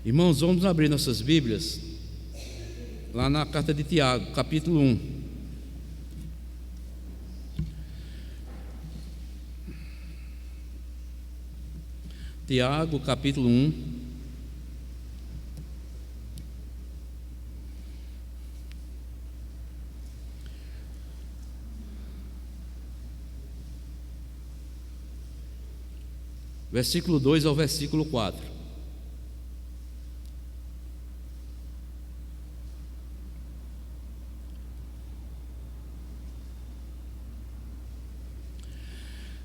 Irmãos, vamos abrir nossas Bíblias lá na carta de Tiago, capítulo 1. Tiago, capítulo 1. Versículo 2 ao versículo 4.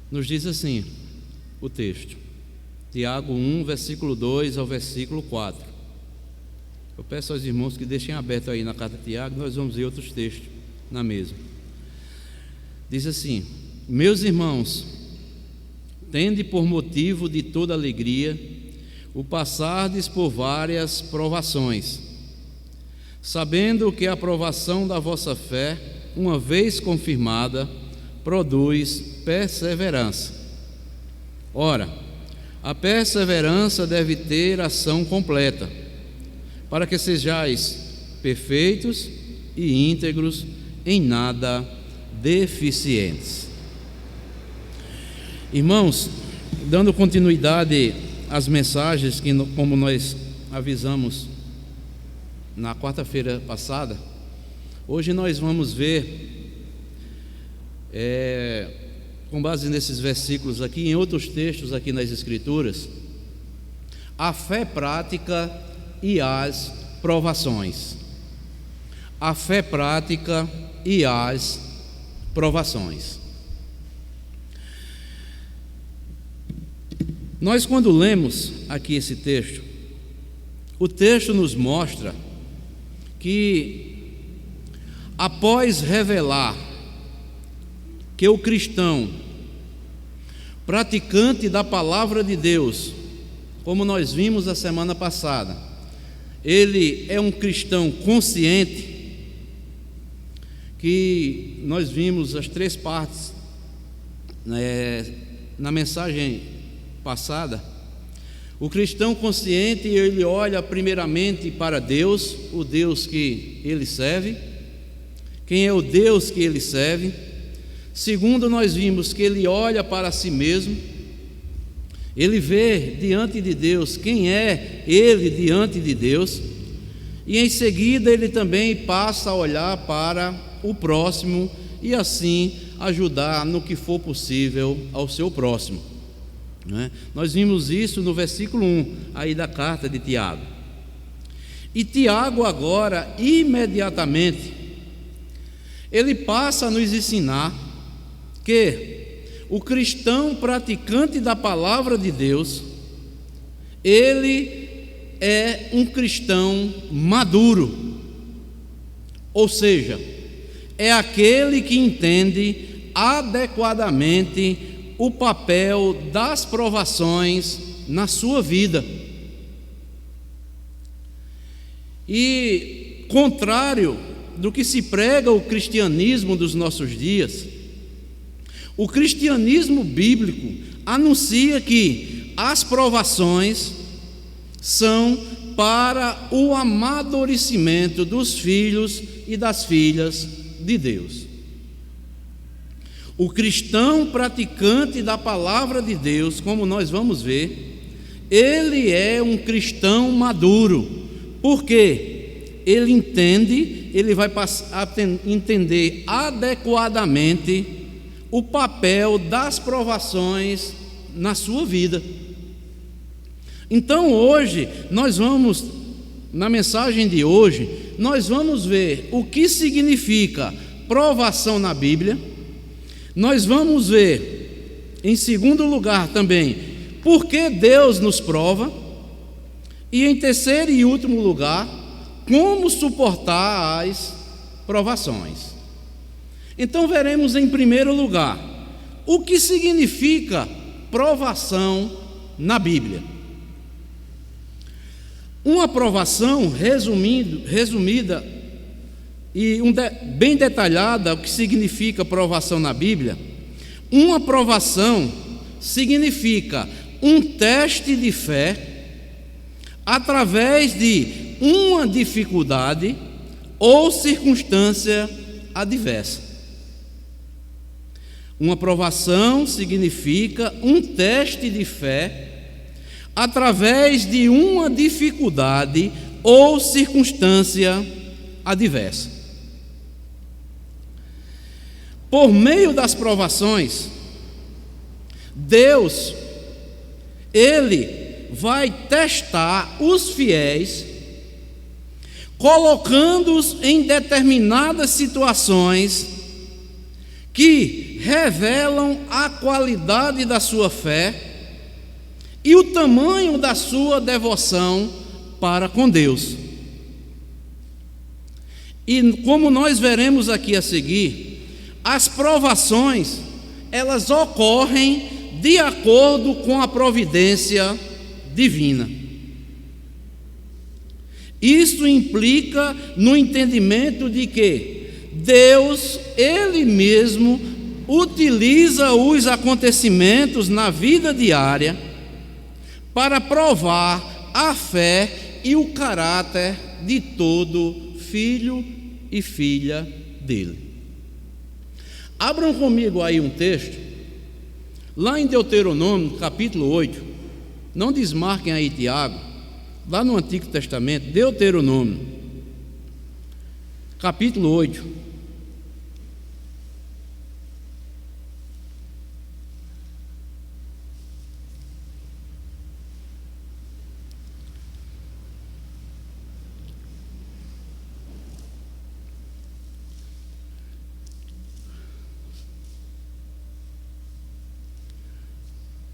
Nos diz assim o texto, Tiago 1, versículo 2 ao versículo 4. Eu peço aos irmãos que deixem aberto aí na carta de Tiago, nós vamos ver outros textos na mesma. Diz assim: meus irmãos, tende por motivo de toda alegria o passardes por várias provações, sabendo que a provação da vossa fé, uma vez confirmada, produz perseverança. Ora, a perseverança deve ter ação completa, para que sejais perfeitos e íntegros, em nada deficientes. Irmãos, dando continuidade às mensagens que, como nós avisamos na quarta-feira passada, hoje nós vamos ver, com base nesses versículos aqui, em outros textos aqui nas Escrituras, a fé prática e as provações. A fé prática e as provações. Nós, quando lemos aqui esse texto, o texto nos mostra que, após revelar que o cristão, praticante da palavra de Deus, como nós vimos a semana passada, ele é um cristão consciente, que nós vimos as três partes na mensagem passada. O cristão consciente, ele olha primeiramente para Deus, o Deus que ele serve. Quem é o Deus que ele serve? Segundo, nós vimos que ele olha para si mesmo, ele vê diante de Deus quem é ele diante de Deus, e em seguida ele também passa a olhar para o próximo e assim ajudar no que for possível ao seu próximo, né? Nós vimos isso no versículo 1 aí da carta de Tiago. E Tiago agora, imediatamente, ele passa a nos ensinar que o cristão praticante da palavra de Deus, ele é um cristão maduro, ou seja, é aquele que entende adequadamente o papel das provações na sua vida. E, contrário do que se prega o cristianismo dos nossos dias, o cristianismo bíblico anuncia que as provações são para o amadurecimento dos filhos e das filhas de Deus. O cristão praticante da palavra de Deus, como nós vamos ver, ele é um cristão maduro, porque ele entende, ele vai passar a entender adequadamente o papel das provações na sua vida. Então hoje, na mensagem de hoje, nós vamos ver o que significa provação na Bíblia. Nós vamos ver, em segundo lugar também, por que Deus nos prova. E em terceiro e último lugar, como suportar as provações. Então veremos em primeiro lugar o que significa provação na Bíblia. Uma provação resumida e bem detalhada, o que significa provação na Bíblia. Uma provação significa um teste de fé através de uma dificuldade ou circunstância adversa. Uma provação significa um teste de fé através de uma dificuldade ou circunstância adversa. Por meio das provações, Deus, Ele vai testar os fiéis, colocando-os em determinadas situações que revelam a qualidade da sua fé e o tamanho da sua devoção para com Deus. E como nós veremos aqui a seguir, as provações, elas ocorrem de acordo com a providência divina. Isso implica no entendimento de que Deus, Ele mesmo, utiliza os acontecimentos na vida diária para provar a fé e o caráter de todo filho e filha dele. Abram comigo aí um texto, lá em Deuteronômio, capítulo 8, não desmarquem aí Tiago, lá no Antigo Testamento, Deuteronômio, capítulo 8.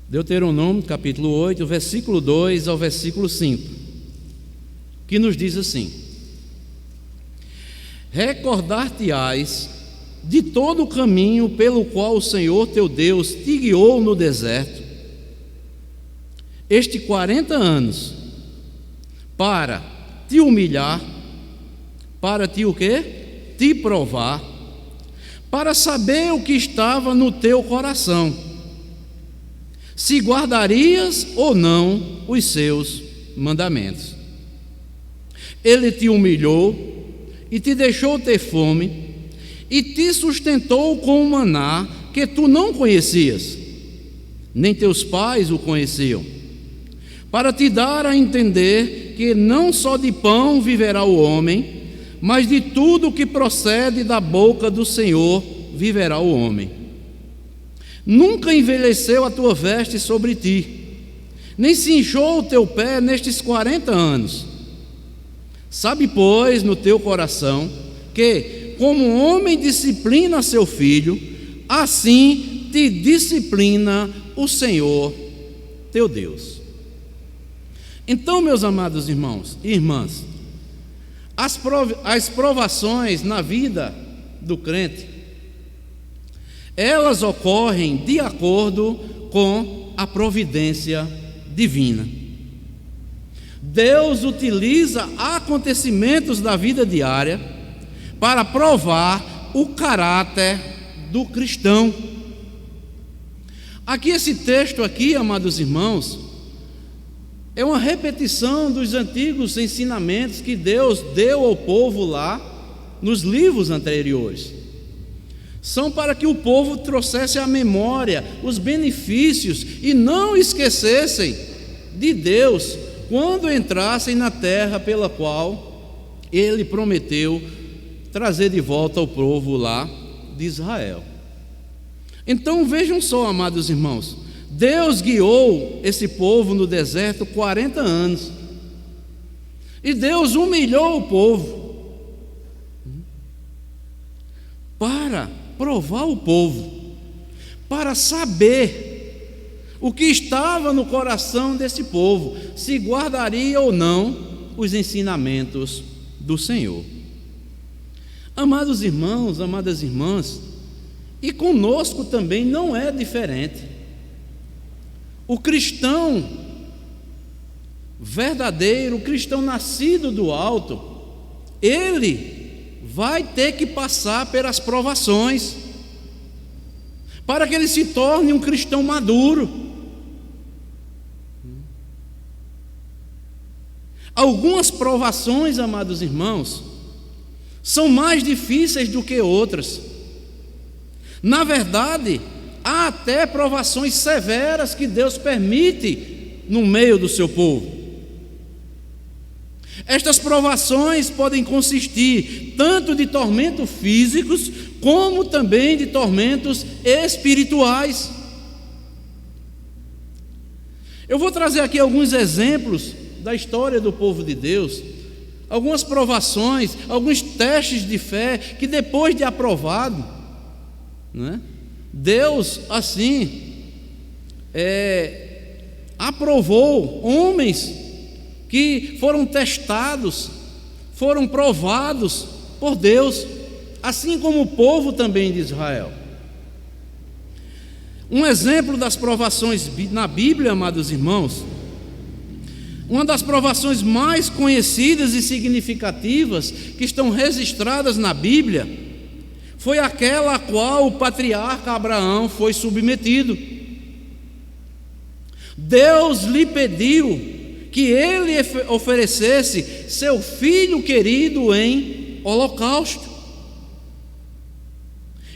Deuteronômio, capítulo 8, versículo 2 ao versículo 5, que nos diz assim: recordar-te-ás de todo o caminho pelo qual o Senhor teu Deus te guiou no deserto, estes 40 anos, para te humilhar, para te o quê? Te provar, para saber o que estava no teu coração, se guardarias ou não os seus mandamentos. Ele te humilhou e te deixou ter fome e te sustentou com o maná que tu não conhecias, nem teus pais o conheciam, para te dar a entender que não só de pão viverá o homem, mas de tudo que procede da boca do Senhor viverá o homem. Nunca envelheceu a tua veste sobre ti, nem se inchou o teu pé nestes 40 anos. Sabe, pois, no teu coração, que, como um homem disciplina seu filho, assim te disciplina o Senhor teu Deus. Então, meus amados irmãos e irmãs, as provações na vida do crente, elas ocorrem de acordo com a providência divina. Deus utiliza acontecimentos da vida diária para provar o caráter do cristão. Aqui esse texto aqui, amados irmãos, é uma repetição dos antigos ensinamentos que Deus deu ao povo lá nos livros anteriores. São para que o povo trouxesse à memória os benefícios e não esquecessem de Deus quando entrassem na terra pela qual Ele prometeu trazer de volta o povo lá de Israel. Então vejam só, amados irmãos, Deus guiou esse povo no deserto 40 anos e Deus humilhou o povo para provar o povo, para saber o que estava no coração desse povo, se guardaria ou não os ensinamentos do Senhor. Amados irmãos, amadas irmãs, e conosco também não é diferente. O cristão verdadeiro, o cristão nascido do alto, ele vai ter que passar pelas provações, para que ele se torne um cristão maduro. Algumas provações, amados irmãos, são mais difíceis do que outras. Na verdade, há até provações severas que Deus permite no meio do seu povo. Estas provações podem consistir tanto de tormentos físicos, como também de tormentos espirituais. Eu vou trazer aqui alguns exemplos da história do povo de Deus, algumas provações, alguns testes de fé que depois de aprovado, né, Deus assim aprovou homens que foram testados, foram provados por Deus, assim como o povo também de Israel. Um exemplo das provações na Bíblia, amados irmãos, uma das provações mais conhecidas e significativas que estão registradas na Bíblia foi aquela a qual o patriarca Abraão foi submetido. Deus lhe pediu que ele oferecesse seu filho querido em holocausto.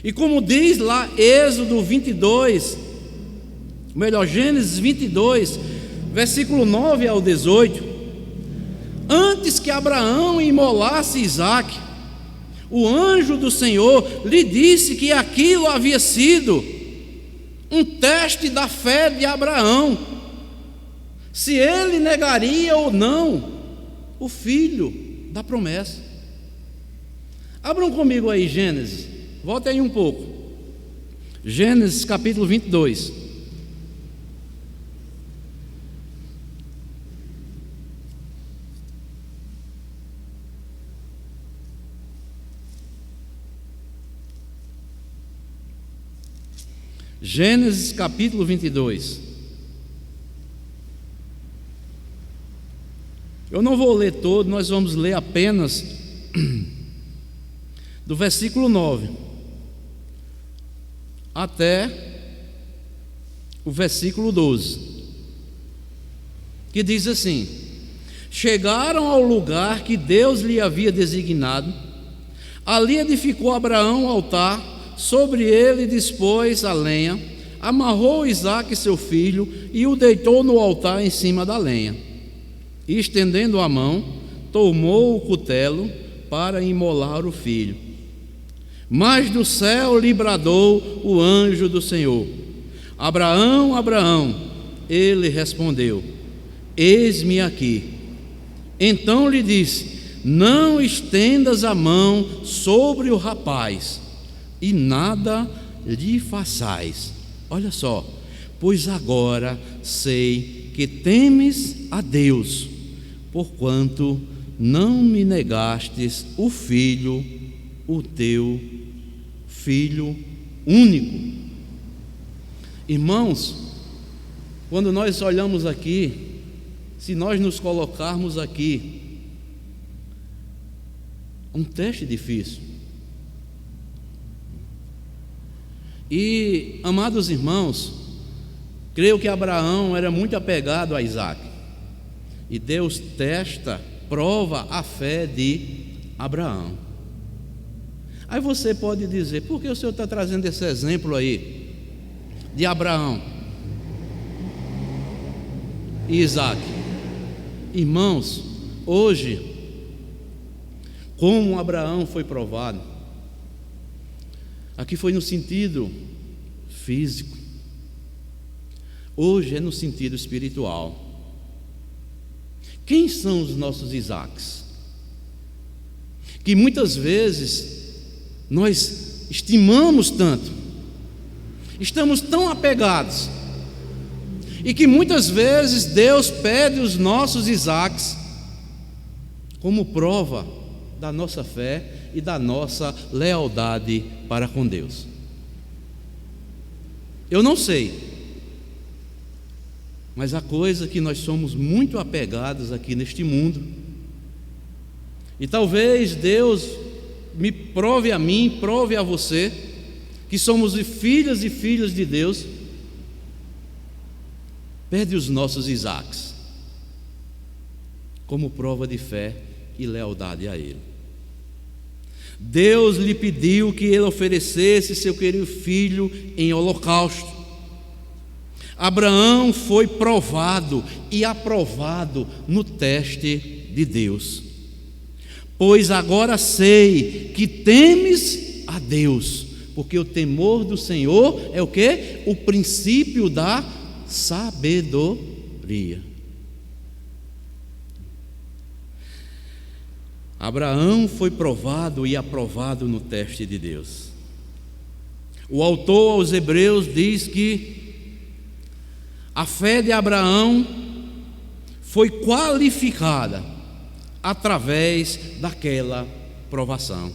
E como diz lá Êxodo 22, Gênesis 22, versículo 9 ao 18: antes que Abraão imolasse Isaque, o anjo do Senhor lhe disse que aquilo havia sido um teste da fé de Abraão, se ele negaria ou não o filho da promessa. Abram comigo aí Gênesis, volte aí um pouco, Gênesis capítulo 22. Gênesis capítulo 22. Eu não vou ler todo, nós vamos ler apenas do versículo 9 até o versículo 12, que diz assim: chegaram ao lugar que Deus lhe havia designado, ali edificou Abraão um altar, sobre ele dispôs a lenha, amarrou Isaque seu filho e o deitou no altar em cima da lenha. E estendendo a mão, tomou o cutelo para imolar o filho. Mas do céu lhe bradou o anjo do Senhor: Abraão, Abraão. Ele respondeu: eis-me aqui. Então lhe disse: não estendas a mão sobre o rapaz, e nada lhe façais. Olha só, pois agora sei que temes a Deus, porquanto não me negastes o filho, o teu filho único. Irmãos, quando nós olhamos aqui, se nós nos colocarmos aqui, um teste difícil. E, amados irmãos, creio que Abraão era muito apegado a Isaque, e Deus testa, prova a fé de Abraão. Aí você pode dizer: por que o Senhor está trazendo esse exemplo aí de Abraão e Isaque? Irmãos, hoje, como Abraão foi provado, aqui foi no sentido físico, hoje é no sentido espiritual. Quem são os nossos Isaques? Que muitas vezes nós estimamos tanto, estamos tão apegados, e que muitas vezes Deus pede os nossos Isaques como prova da nossa fé e da nossa lealdade para com Deus. Eu não sei, mas a coisa que nós somos muito apegados aqui neste mundo, e talvez Deus me prove a mim, prove a você, que somos filhas e filhos de Deus, pede os nossos Isaques. como prova de fé e lealdade a Ele. Deus lhe pediu que ele oferecesse seu querido filho em holocausto. Abraão foi provado e aprovado no teste de Deus. Pois agora sei que temes a Deus, porque o temor do Senhor é o quê? O princípio da sabedoria. Abraão foi provado e aprovado no teste de Deus. O autor aos Hebreus diz que a fé de Abraão foi qualificada através daquela provação.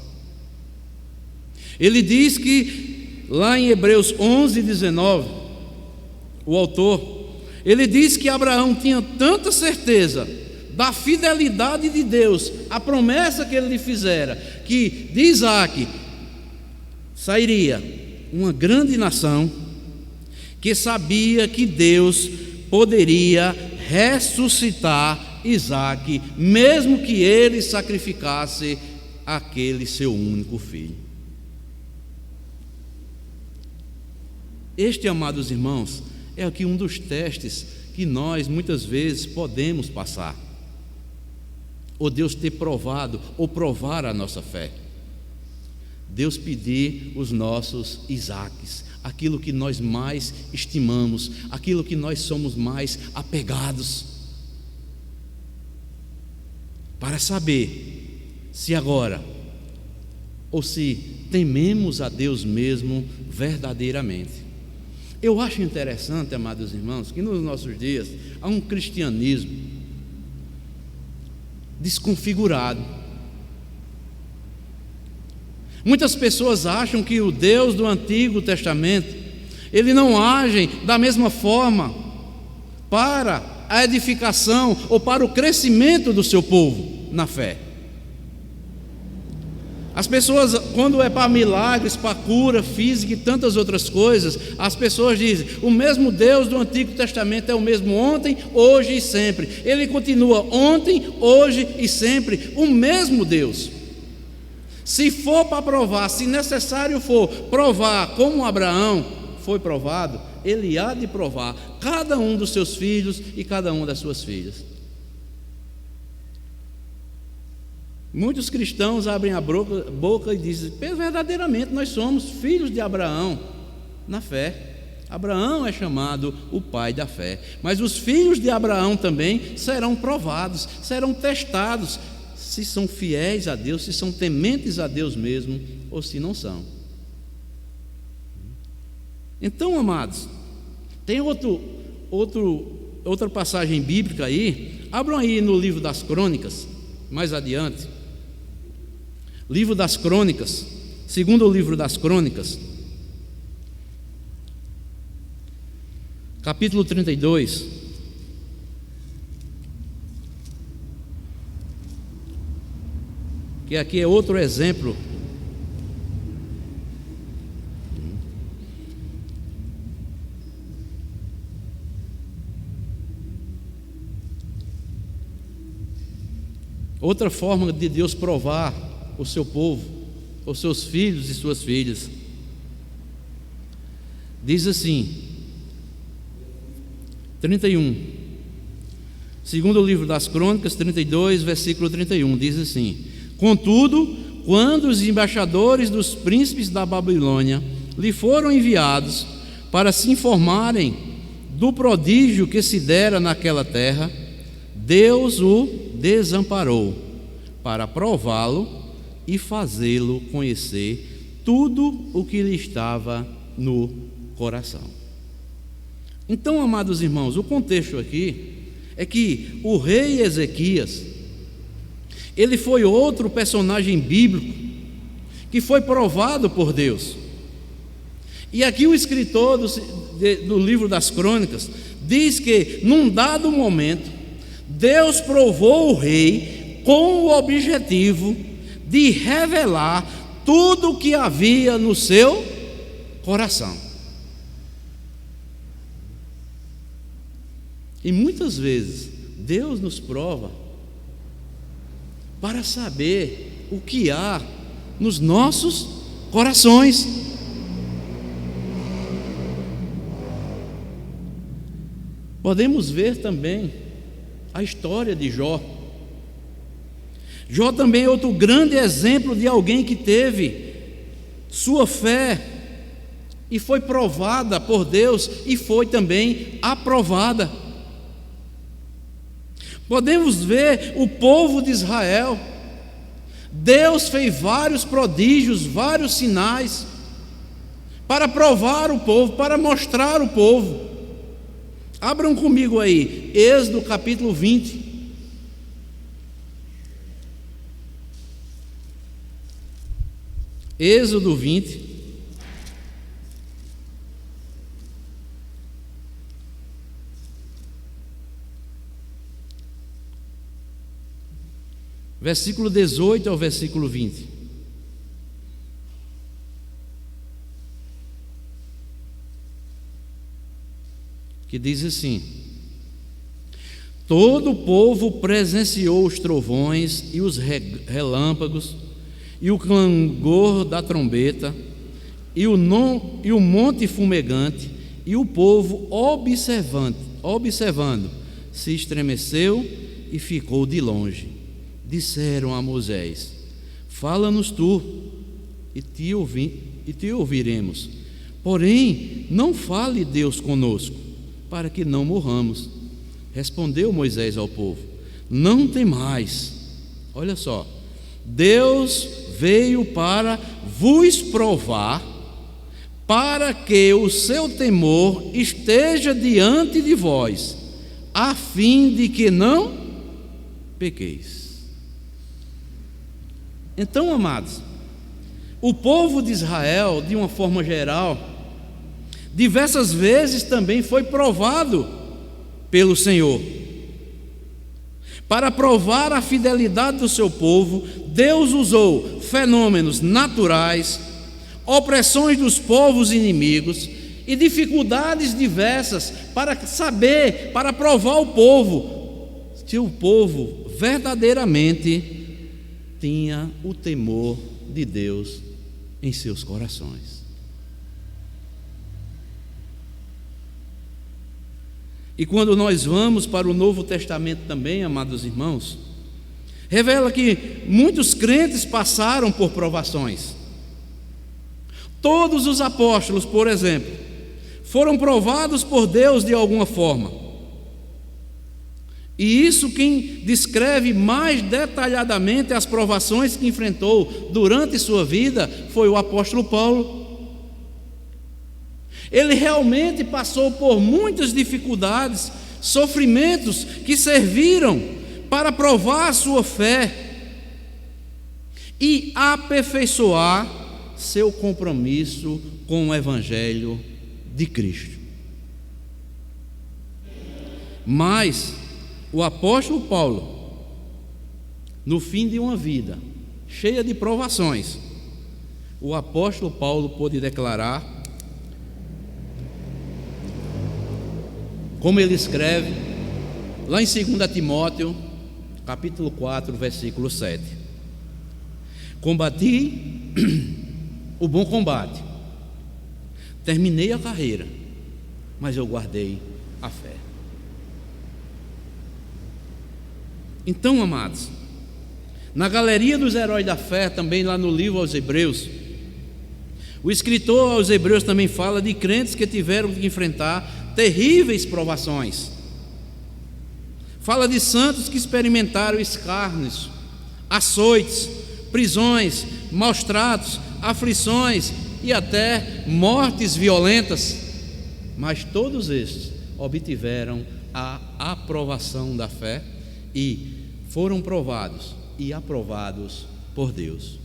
Ele diz que lá em Hebreus 11:19, o autor, ele diz que Abraão tinha tanta certeza da fidelidade de Deus, a promessa que ele lhe fizera, que de Isaque sairia uma grande nação, que sabia que Deus poderia ressuscitar Isaque, mesmo que ele sacrificasse aquele seu único filho. Este, amados irmãos, é aqui um dos testes que nós muitas vezes podemos passar, ou Deus ter provado, ou provar a nossa fé. Deus pedir os nossos Isaques, aquilo que nós mais estimamos, aquilo que nós somos mais apegados, para saber se agora, ou se tememos a Deus mesmo verdadeiramente. Eu acho interessante, amados irmãos, que nos nossos dias há um cristianismo desconfigurado. Muitas pessoas acham que o Deus do Antigo Testamento, ele não age da mesma forma para a edificação ou para o crescimento do seu povo na fé. As pessoas, quando é para milagres, para cura física e tantas outras coisas, as pessoas dizem: o mesmo Deus do Antigo Testamento é o mesmo ontem, hoje e sempre. Ele continua ontem, hoje e sempre, o mesmo Deus. Se for para provar, se necessário for provar como Abraão foi provado, ele há de provar cada um dos seus filhos e cada uma das suas filhas. Muitos cristãos abrem a boca e dizem: verdadeiramente nós somos filhos de Abraão na fé. Abraão é chamado o pai da fé, mas os filhos de Abraão também serão provados, serão testados, se são fiéis a Deus, se são tementes a Deus mesmo, ou se não são. Então, amados, tem outra passagem bíblica aí. Abram aí no livro das Crônicas, mais adiante. Livro das Crônicas, segundo livro das Crônicas, capítulo 32. Que aqui é outro exemplo. Outra forma de Deus provar o seu povo, os seus filhos e suas filhas. Diz assim, 31, segundo o livro das Crônicas, 32, versículo 31, diz assim: contudo, quando os embaixadores dos príncipes da Babilônia lhe foram enviados para se informarem do prodígio que se dera naquela terra, Deus o desamparou para prová-lo e fazê-lo conhecer tudo o que lhe estava no coração. Então, amados irmãos, o contexto aqui é que o rei Ezequias, ele foi outro personagem bíblico que foi provado por Deus. E aqui o escritor do livro das Crônicas diz que num dado momento Deus provou o rei com o objetivo de revelar tudo o que havia no seu coração. E muitas vezes Deus nos prova para saber o que há nos nossos corações. Podemos ver também a história de Jó. Jó também é outro grande exemplo de alguém que teve sua fé e foi provada por Deus e foi também aprovada. Podemos ver o povo de Israel. Deus fez vários prodígios, vários sinais para provar o povo, para mostrar o povo. Abram comigo aí, Êxodo capítulo 20. Êxodo 20. Versículo 18 ao versículo 20. Que diz assim: todo o povo presenciou os trovões e os relâmpagos e o clangor da trombeta e o monte fumegante, e o povo observando se estremeceu e ficou de longe. Disseram a Moisés: fala-nos tu e te ouviremos, porém não fale Deus conosco, para que não morramos. Respondeu Moisés ao povo: não temais. Olha só, Deus veio para vos provar, para que o seu temor esteja diante de vós, a fim de que não pequeis. Então, amados, o povo de Israel, de uma forma geral, diversas vezes também foi provado pelo Senhor. Para provar a fidelidade do seu povo, Deus usou fenômenos naturais, opressões dos povos inimigos e dificuldades diversas para saber, para provar o povo, se o povo verdadeiramente tinha o temor de Deus em seus corações. E quando nós vamos para o Novo Testamento também, amados irmãos, revela que muitos crentes passaram por provações. Todos os apóstolos, por exemplo, foram provados por Deus de alguma forma. E isso quem descreve mais detalhadamente as provações que enfrentou durante sua vida foi o apóstolo Paulo. Ele realmente passou por muitas dificuldades, sofrimentos que serviram para provar a sua fé e aperfeiçoar seu compromisso com o Evangelho de Cristo. Mas o apóstolo Paulo, no fim de uma vida cheia de provações, o apóstolo Paulo pôde declarar, como ele escreve lá em 2 Timóteo, capítulo 4, versículo 7: combati o bom combate, terminei a carreira, mas eu guardei a fé. Então, amados, na galeria dos heróis da fé, também lá no livro aos Hebreus, o escritor aos Hebreus também fala de crentes que tiveram que enfrentar terríveis provações. Fala de santos que experimentaram escárnios, açoites, prisões, maus tratos, aflições e até mortes violentas. Mas todos estes obtiveram a aprovação da fé e foram provados e aprovados por Deus.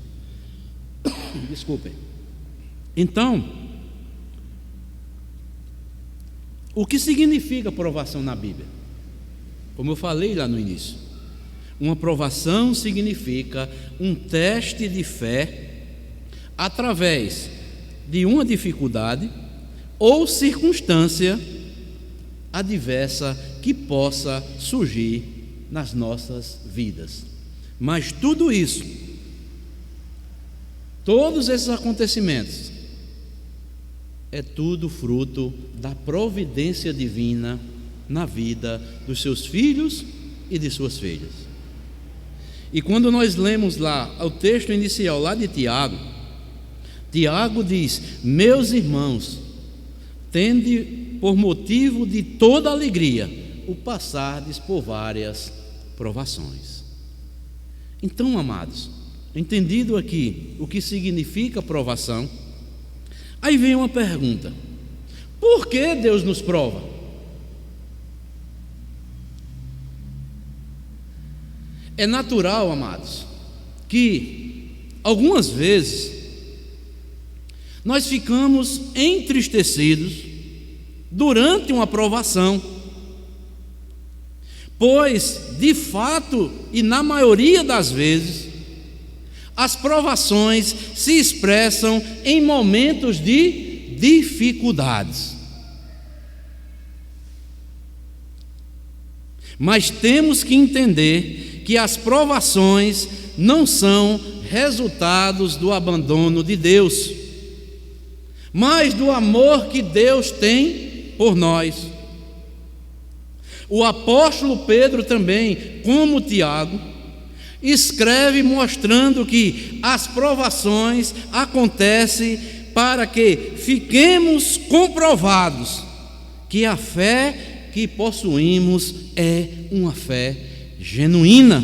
Desculpem. Então, o que significa provação na Bíblia? Como eu falei lá no início, uma provação significa um teste de fé através de uma dificuldade ou circunstância adversa que possa surgir nas nossas vidas. Mas tudo isso, todos esses acontecimentos, é tudo fruto da providência divina na vida dos seus filhos e de suas filhas. E quando nós lemos lá o texto inicial lá de Tiago, Tiago diz: meus irmãos, tende por motivo de toda alegria o passardes por várias provações. Então, amados, entendido aqui o que significa provação, aí vem uma pergunta: por que Deus nos prova? É natural, amados, que algumas vezes nós ficamos entristecidos durante uma provação, pois, de fato, e na maioria das vezes, as provações se expressam em momentos de dificuldades. Mas temos que entender que as provações não são resultados do abandono de Deus, mas do amor que Deus tem por nós. O apóstolo Pedro também, como Tiago, escreve mostrando que as provações acontecem para que fiquemos comprovados que a fé que possuímos é uma fé genuína.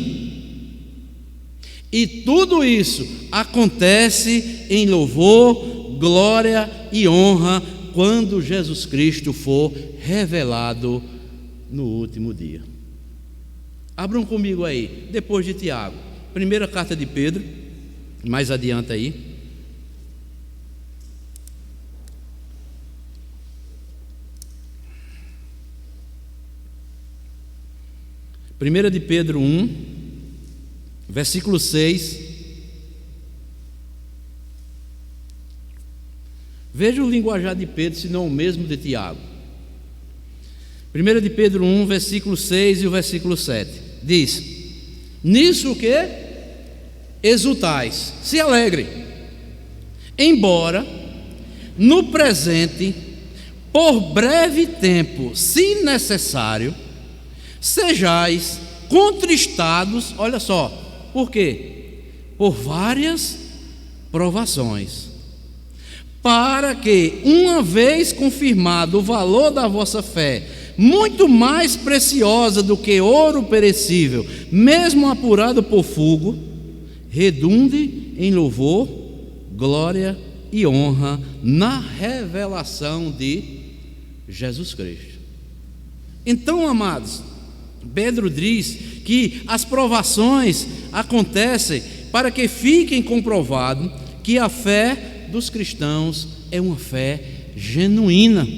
E tudo isso acontece em louvor, glória e honra quando Jesus Cristo for revelado no último dia. Abram comigo aí, depois de Tiago, primeira carta de Pedro, mais adiante aí. Primeira de Pedro 1, versículo 6. Veja o linguajar de Pedro, se não o mesmo de Tiago. 1 de Pedro 1, versículo 6 e o versículo 7. Diz: nisso o que? Exultais, se alegrem, embora no presente, por breve tempo, se necessário, sejais contristados. Olha só, por quê? Por várias provações, para que, uma vez confirmado o valor da vossa fé, muito mais preciosa do que ouro perecível, mesmo apurado por fogo, redunde em louvor, glória e honra na revelação de Jesus Cristo. Então, amados, Pedro diz que as provações acontecem para que fiquem comprovado que a fé dos cristãos é uma fé genuína.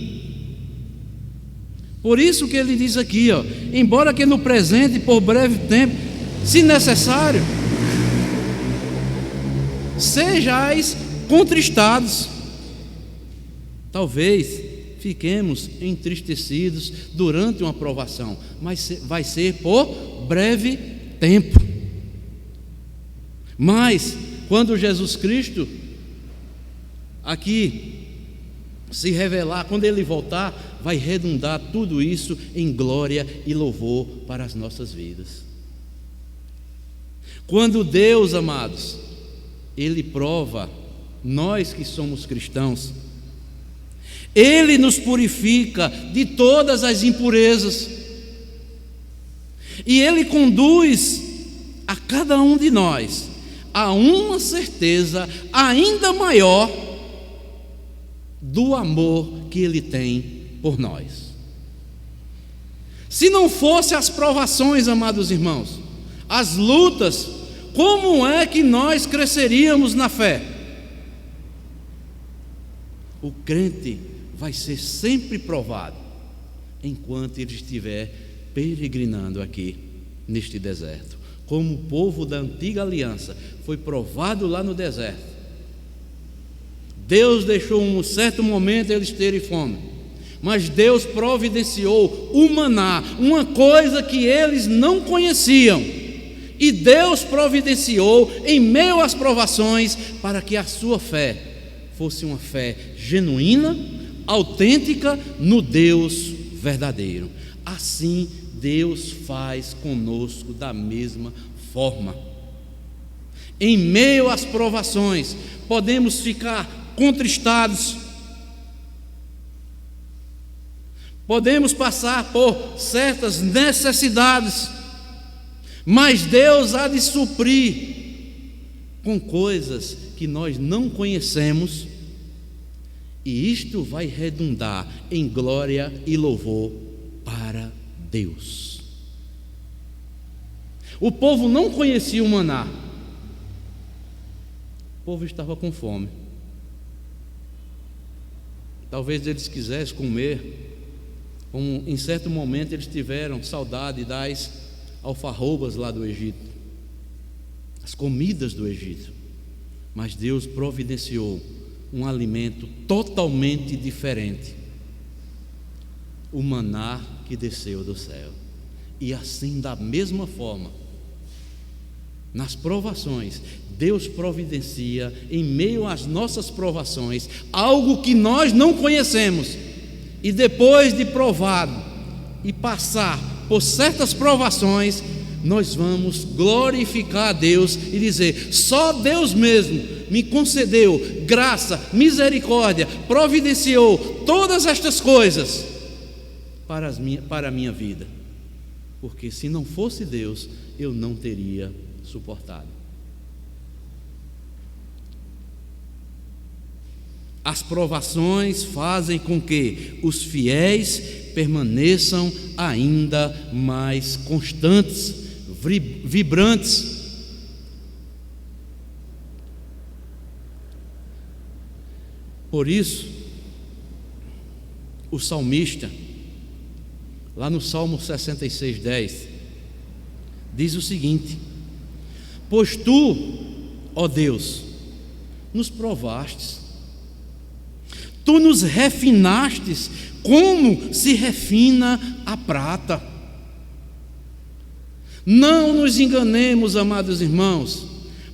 Por isso que ele diz aqui, embora que no presente, por breve tempo, se necessário, sejais contristados. Talvez fiquemos entristecidos durante uma provação, mas vai ser por breve tempo. Mas quando Jesus Cristo aqui se revelar, quando Ele voltar, vai redundar tudo isso em glória e louvor para as nossas vidas. Quando Deus, amados, Ele prova nós que somos cristãos, Ele nos purifica de todas as impurezas, e Ele conduz a cada um de nós a uma certeza ainda maior do amor que Ele tem por nós. Se não fosse as provações, amados irmãos, as lutas, como é que nós cresceríamos na fé? O crente vai ser sempre provado enquanto ele estiver peregrinando aqui neste deserto, como o povo da antiga aliança foi provado lá no deserto. Deus deixou um certo momento eles terem fome, mas Deus providenciou o maná, uma coisa que eles não conheciam, E Deus providenciou em meio às provações para que a sua fé fosse uma fé genuína, autêntica no Deus verdadeiro. Assim Deus faz conosco da mesma forma. Em meio às provações, podemos ficar contristados, podemos passar por certas necessidades, mas Deus há de suprir com coisas que nós não conhecemos, e isto vai redundar em glória e louvor para Deus. O povo não conhecia o maná, o povo estava com fome. Talvez eles quisessem comer, como em certo momento eles tiveram saudade das alfarrobas lá do Egito, as comidas do Egito, mas Deus providenciou um alimento totalmente diferente, o maná que desceu do céu. E assim, da mesma forma, nas provações, Deus providencia em meio às nossas provações algo que nós não conhecemos, e depois de provado e passar por certas provações, nós vamos glorificar a Deus e dizer: só Deus mesmo me concedeu graça, misericórdia, providenciou todas estas coisas para a minha vida, porque se não fosse Deus, eu não teria suportado. As provações fazem com que os fiéis permaneçam ainda mais constantes, vibrantes. Por isso, o salmista, lá no Salmo 66:10, diz o seguinte: pois tu, ó Deus, nos provastes, tu nos refinastes como se refina a prata. Não nos enganemos, amados irmãos,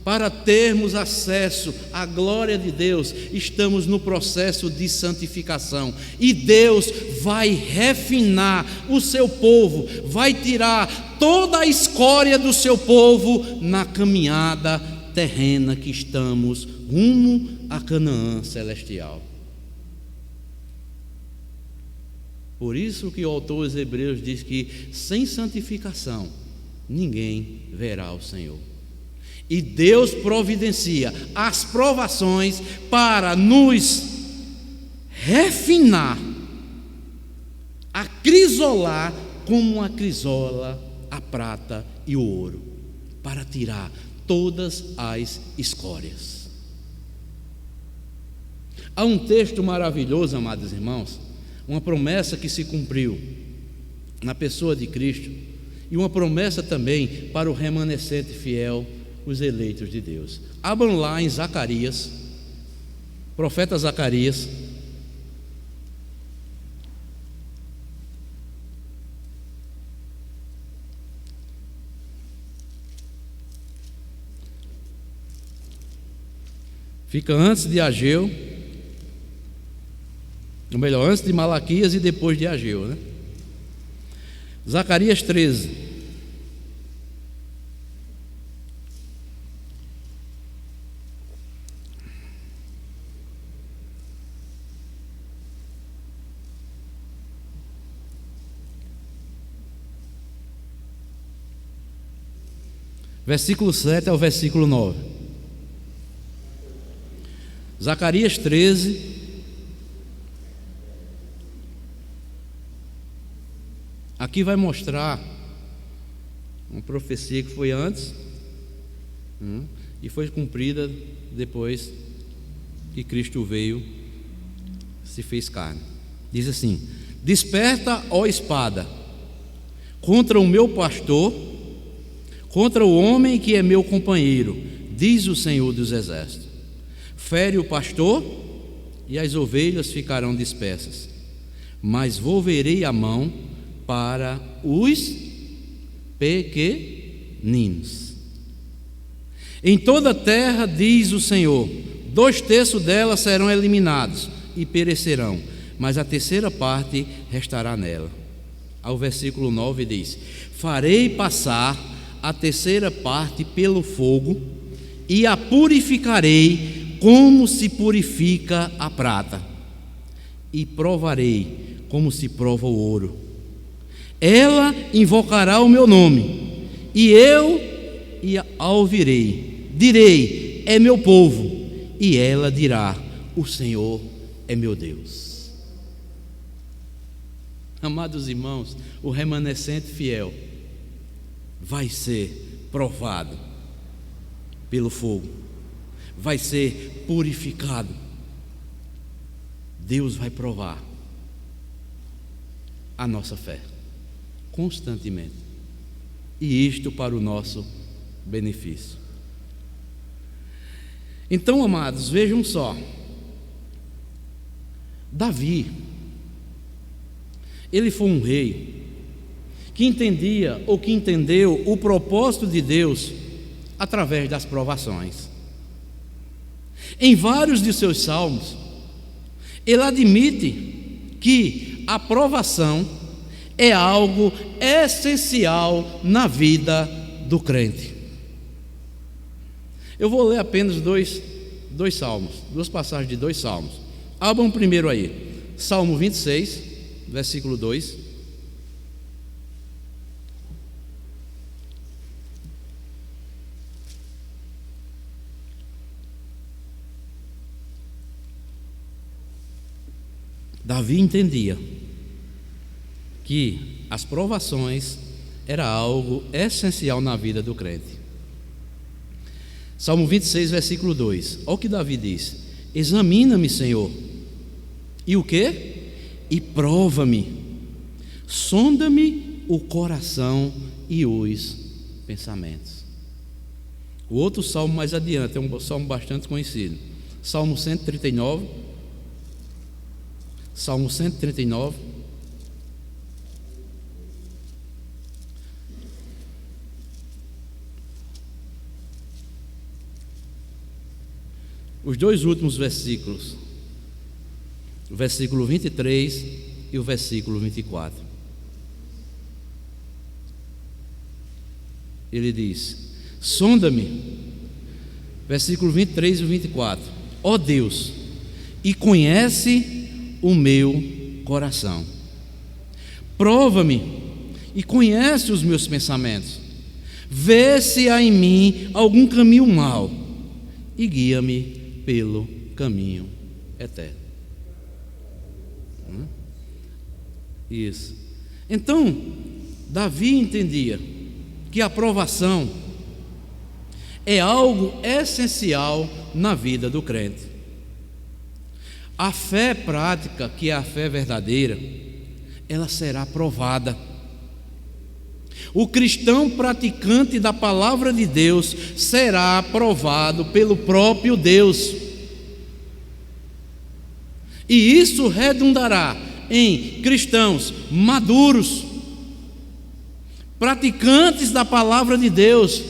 para termos acesso à glória de Deus, estamos no processo de santificação, e Deus vai refinar o seu povo, vai tirar toda a escória do seu povo na caminhada terrena que estamos rumo a Canaã celestial. Por isso que o autor aos Hebreus diz que sem santificação ninguém verá o Senhor. E Deus providencia as provações para nos refinar, acrisolar como a crisola a prata e o ouro, para tirar todas as escórias. Há um texto maravilhoso, amados irmãos, uma promessa que se cumpriu na pessoa de Cristo, e uma promessa também para o remanescente fiel, os eleitos de Deus. Abram lá em Zacarias, profeta Zacarias, fica antes de Ageu, ou melhor, antes de Malaquias e depois de Ageu, né? Zacarias 13. Versículo 7 ao versículo 9. Zacarias 13. Aqui vai mostrar uma profecia que foi antes e foi cumprida depois que Cristo veio, se fez carne. Diz assim: desperta, ó espada, contra o meu pastor, contra o homem que é meu companheiro, diz o Senhor dos Exércitos. Fere o pastor e as ovelhas ficarão dispersas, mas volverei a mão para os pequeninos. Em toda a terra, diz o Senhor, 2/3 dela serão eliminados e perecerão, mas a terceira parte restará nela. Ao versículo 9 diz: farei passar a terceira parte pelo fogo e a purificarei como se purifica a prata, e provarei como se prova o ouro. Ela invocará o meu nome, e eu a ouvirei. Direi: é meu povo. E ela dirá: o Senhor é meu Deus. Amados irmãos, o remanescente fiel vai ser provado pelo fogo, vai ser purificado. Deus vai provar a nossa fé constantemente, e isto para o nosso benefício. Então, amados, vejam só, Davi, ele foi um rei que entendia ou que entendeu o propósito de Deus através das provações. Em vários de seus salmos, ele admite que a provação é algo essencial na vida do crente. Eu vou ler apenas dois salmos, duas passagens de 2 salmos. Abram primeiro aí, Salmo 26, versículo 2. Davi entendia que as provações era algo essencial na vida do crente. Salmo 26, versículo 2. Olha o que Davi diz: examina-me, Senhor, e o quê? E prova-me, sonda-me o coração e os pensamentos. O outro salmo mais adiante é um salmo bastante conhecido, Salmo 139. Salmo 139. Os 2 últimos versículos, o versículo 23 e o versículo 24. Ele diz: sonda-me, versículo 23 e 24, ó Deus, e conhece o meu coração. Prova-me e conhece os meus pensamentos. Vê se há em mim algum caminho mau e guia-me pelo caminho eterno. Isso. Então, Davi entendia que a provação é algo essencial na vida do crente. A fé prática, que é a fé verdadeira, ela será provada. O cristão praticante da palavra de Deus será aprovado pelo próprio Deus. E isso redundará em cristãos maduros, praticantes da palavra de Deus,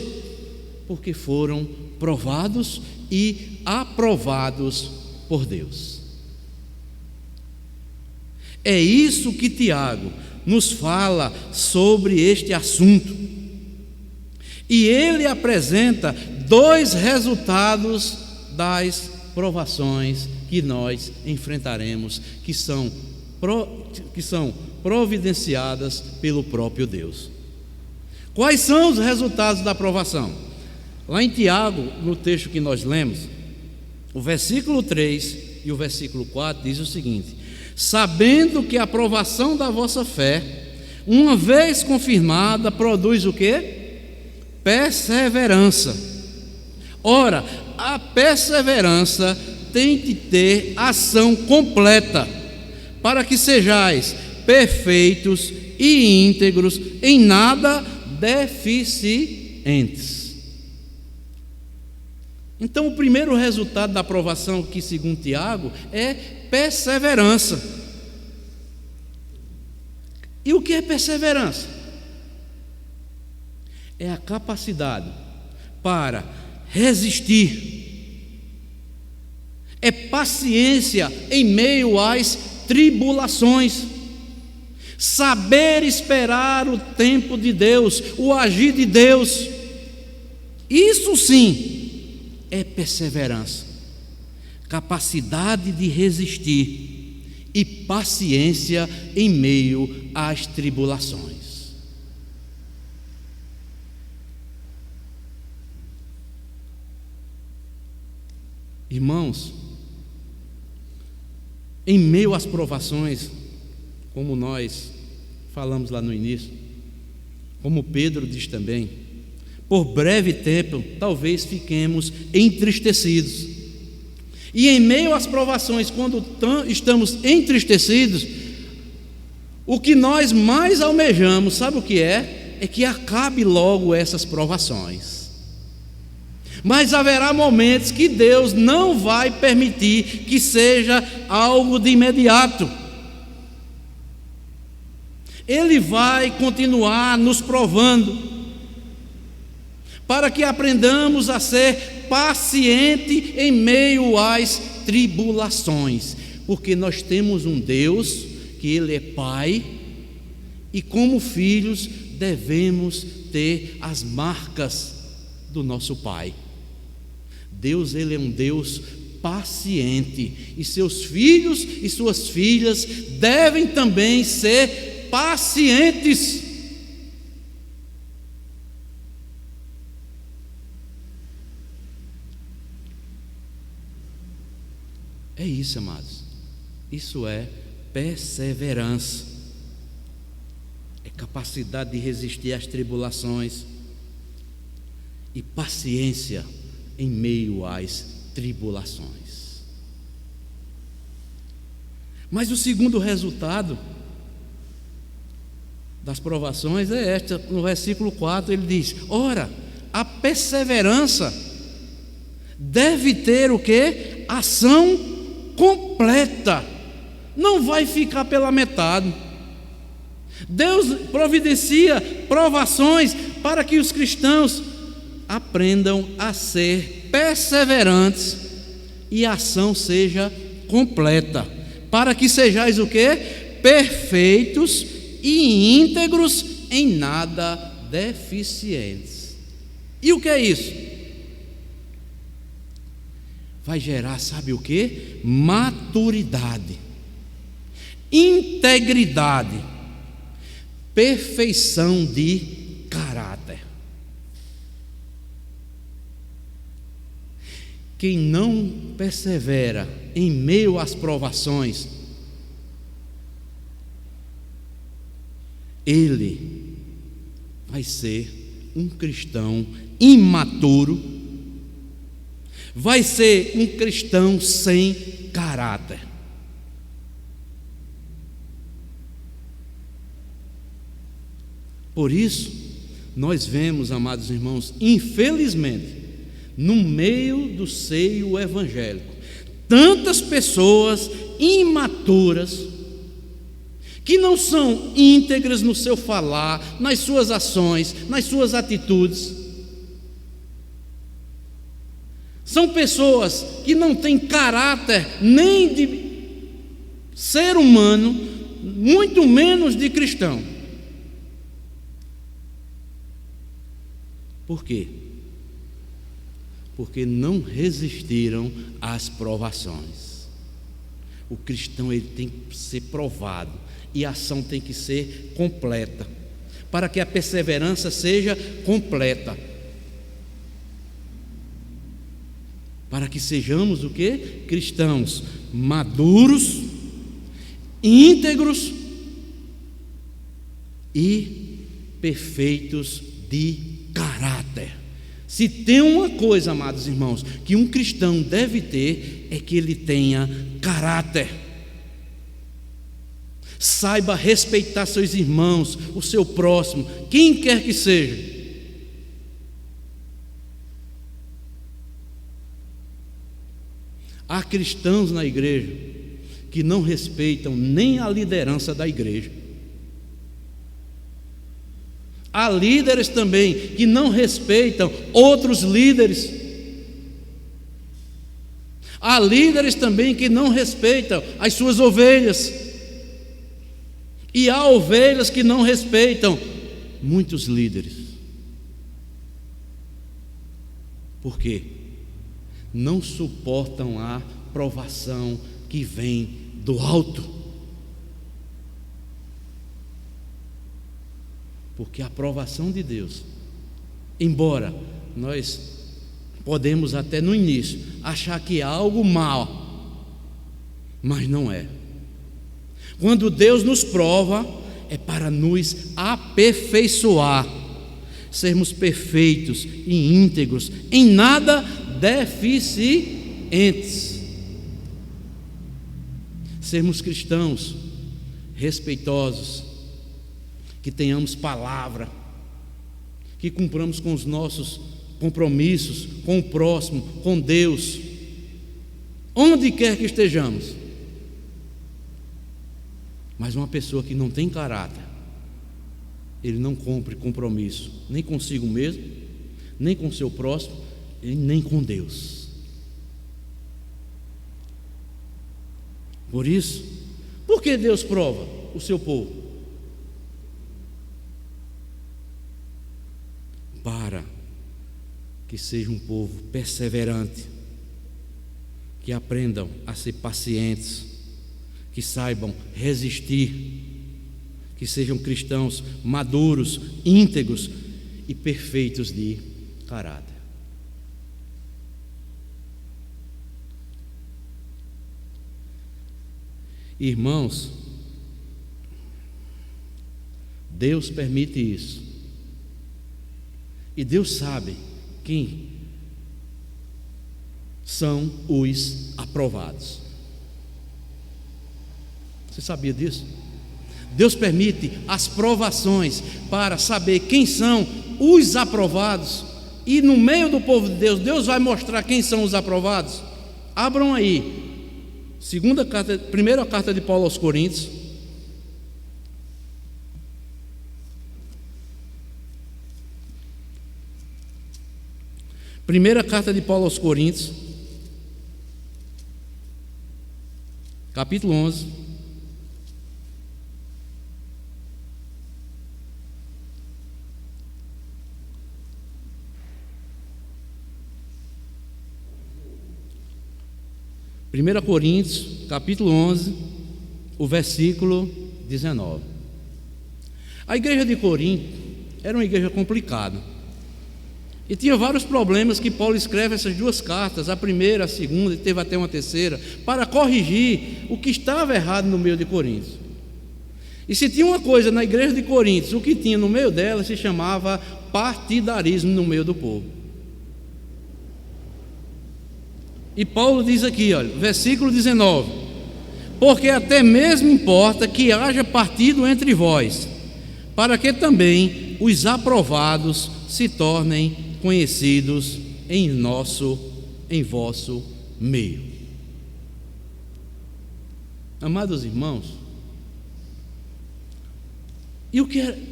porque foram provados e aprovados por Deus. É isso que Tiago nos fala sobre este assunto. E ele apresenta 2 resultados das provações que nós enfrentaremos, que são providenciadas pelo próprio Deus. Quais são os resultados da provação? Lá em Tiago, no texto que nós lemos, o versículo 3 e o versículo 4 diz o seguinte: sabendo que a aprovação da vossa fé, uma vez confirmada, produz o quê? Perseverança. Ora, a perseverança tem de ter ação completa, para que sejais perfeitos e íntegros, em nada deficientes. Então, o primeiro resultado da aprovação aqui, segundo Tiago, é perseverança. E o que é perseverança? É a capacidade para resistir, é paciência em meio às tribulações, saber esperar o tempo de Deus, o agir de Deus. Isso sim é perseverança, capacidade de resistir e paciência em meio às tribulações. Irmãos, em meio às provações, como nós falamos lá no início, como Pedro diz também, por breve tempo talvez fiquemos entristecidos. E em meio às provações, quando estamos entristecidos, o que nós mais almejamos, sabe o que é? É que acabe logo essas provações. Mas haverá momentos que Deus não vai permitir que seja algo de imediato. Ele vai continuar nos provando, para que aprendamos a ser paciente em meio às tribulações, porque nós temos um Deus que Ele é Pai, e como filhos devemos ter as marcas do nosso Pai. Deus, Ele é um Deus paciente, e seus filhos e suas filhas devem também ser pacientes. É isso, amados. Isso é perseverança, é capacidade de resistir às tribulações e paciência em meio às tribulações. Mas o segundo resultado das provações é esta. No versículo 4 ele diz: ora, a perseverança deve ter o quê? Ação completa, não vai ficar pela metade. Deus providencia provações para que os cristãos aprendam a ser perseverantes e a ação seja completa, para que sejais o quê? Perfeitos e íntegros, em nada deficientes. E o que é isso? Vai gerar, sabe o quê? Maturidade, integridade, perfeição de caráter. Quem não persevera em meio às provações, ele vai ser um cristão imaturo, vai ser um cristão sem caráter. Por isso, nós vemos, amados irmãos, infelizmente, no meio do seio evangélico, tantas pessoas imaturas, que não são íntegras no seu falar, nas suas ações, nas suas atitudes. São pessoas que não têm caráter nem de ser humano, muito menos de cristão. Por quê? Porque não resistiram às provações. O cristão, ele tem que ser provado, e a ação tem que ser completa, para que a perseverança seja completa, para que sejamos o quê? Cristãos maduros, íntegros e perfeitos de caráter. Se tem uma coisa, amados irmãos, que um cristão deve ter, é que ele tenha caráter. Saiba respeitar seus irmãos, o seu próximo, quem quer que seja. Há cristãos na igreja que não respeitam nem a liderança da igreja. Há líderes também que não respeitam outros líderes. Há líderes também que não respeitam as suas ovelhas. E há ovelhas que não respeitam muitos líderes. Por quê? Não suportam a provação que vem do alto. Porque a aprovação de Deus, embora nós podemos até no início achar que é algo mal, mas não é. Quando Deus nos prova, é para nos aperfeiçoar, sermos perfeitos e íntegros, em nada deficientes, sermos cristãos respeitosos, que tenhamos palavra, que cumpramos com os nossos compromissos com o próximo, com Deus, onde quer que estejamos. Mas uma pessoa que não tem caráter, ele não cumpre compromisso nem consigo mesmo, nem com o seu próximo, e nem com Deus. Por isso, por que Deus prova o seu povo? Para que seja um povo perseverante, que aprendam a ser pacientes, que saibam resistir, que sejam cristãos maduros, íntegros e perfeitos de caráter. Irmãos, Deus permite isso, e Deus sabe quem são os aprovados. Você sabia disso? Deus permite as provações para saber quem são os aprovados, e no meio do povo de Deus, Deus vai mostrar quem são os aprovados. Abram aí, primeira carta de Paulo aos Coríntios, primeira carta de Paulo aos Coríntios, capítulo 11, Primeira Coríntios, capítulo 11, o versículo 19. A igreja de Corinto era uma igreja complicada, e tinha vários problemas que Paulo escreve essas duas cartas, a primeira, a segunda, e teve até uma terceira, para corrigir o que estava errado no meio de Coríntios. E se tinha uma coisa na igreja de Coríntios, o que tinha no meio dela se chamava partidarismo no meio do povo. E Paulo diz aqui, olha, versículo 19: porque até mesmo importa que haja partido entre vós, para que também os aprovados se tornem conhecidos em vosso meio. Amados irmãos,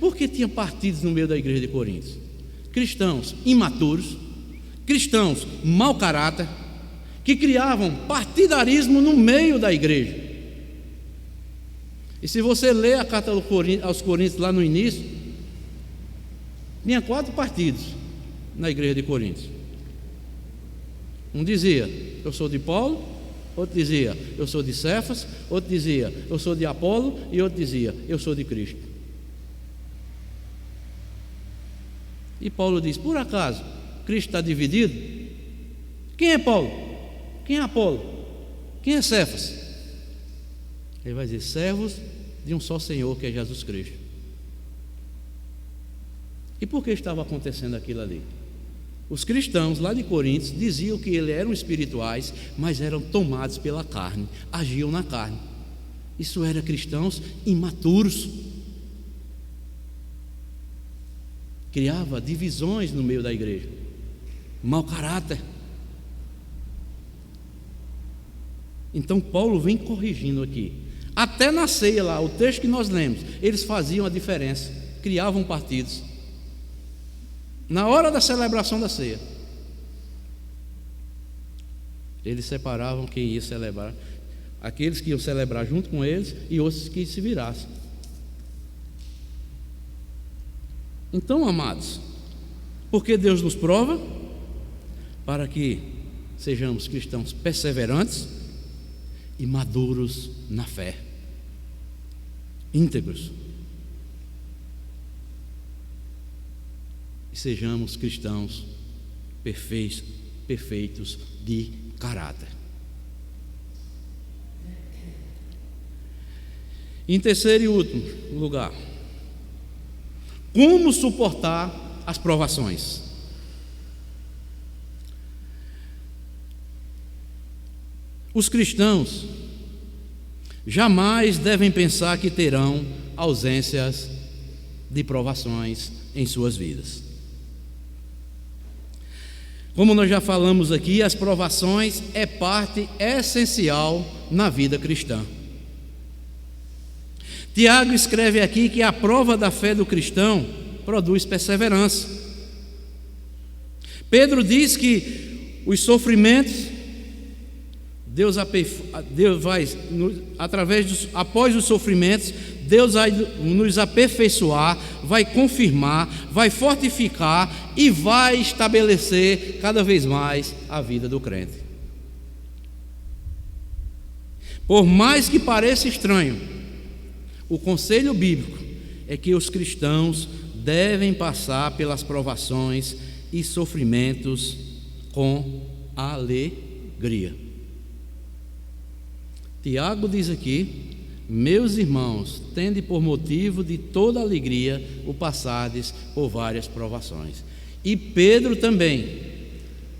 por que tinha partidos no meio da igreja de Coríntios? Cristãos imaturos, cristãos mau caráter, que criavam partidarismo no meio da igreja. E se você ler a carta aos Coríntios lá no início, tinha 4 partidos na igreja de Coríntios. Um dizia, eu sou de Paulo; outro dizia, eu sou de Cefas; outro dizia, eu sou de Apolo; e outro dizia, eu sou de Cristo. E Paulo diz, por acaso Cristo está dividido? Quem é Paulo? Quem é Apolo? Quem é Cefas? Ele vai dizer, servos de um só Senhor, que é Jesus Cristo. E por que estava acontecendo aquilo ali? Os cristãos lá de Coríntios diziam que eles eram espirituais, mas eram tomados pela carne, agiam na carne. Isso era cristãos imaturos. Criava divisões no meio da igreja, mau caráter. Então Paulo vem corrigindo aqui. Até na ceia lá, o texto que nós lemos, eles faziam a diferença, criavam partidos na hora da celebração da ceia. Eles separavam quem ia celebrar, aqueles que iam celebrar junto com eles e outros que se virassem. Então, amados, por que Deus nos prova? Para que sejamos cristãos perseverantes e maduros na fé, íntegros, e sejamos cristãos perfeitos de caráter. Em terceiro e último lugar, como suportar as provações? Os cristãos jamais devem pensar que terão ausências de provações em suas vidas. Como nós já falamos aqui, as provações é parte essencial na vida cristã. Tiago escreve aqui que a prova da fé do cristão produz perseverança. Pedro diz que os sofrimentos, Deus vai, após os sofrimentos, Deus vai nos aperfeiçoar, vai confirmar, vai fortificar e vai estabelecer cada vez mais a vida do crente. Por mais que pareça estranho, o conselho bíblico é que os cristãos devem passar pelas provações e sofrimentos com alegria. Tiago diz aqui: meus irmãos, tende por motivo de toda alegria o passardes por várias provações. E Pedro também,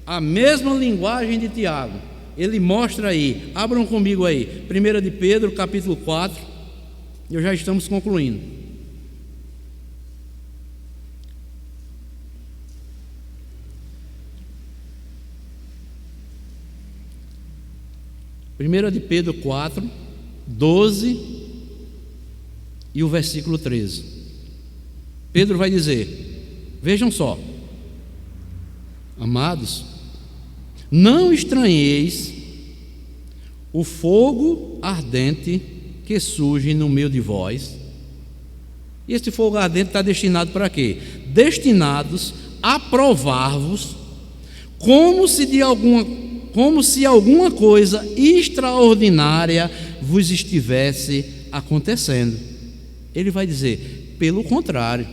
a mesma linguagem de Tiago, ele mostra aí, abram comigo aí, 1 de Pedro capítulo 4, e já estamos concluindo. Primeira de Pedro 4, 12 e o versículo 13. Pedro vai dizer: vejam só, amados, não estranheis o fogo ardente que surge no meio de vós. E este fogo ardente está destinado para quê? Destinados a provar-vos, como se alguma coisa extraordinária vos estivesse acontecendo. Ele vai dizer: pelo contrário,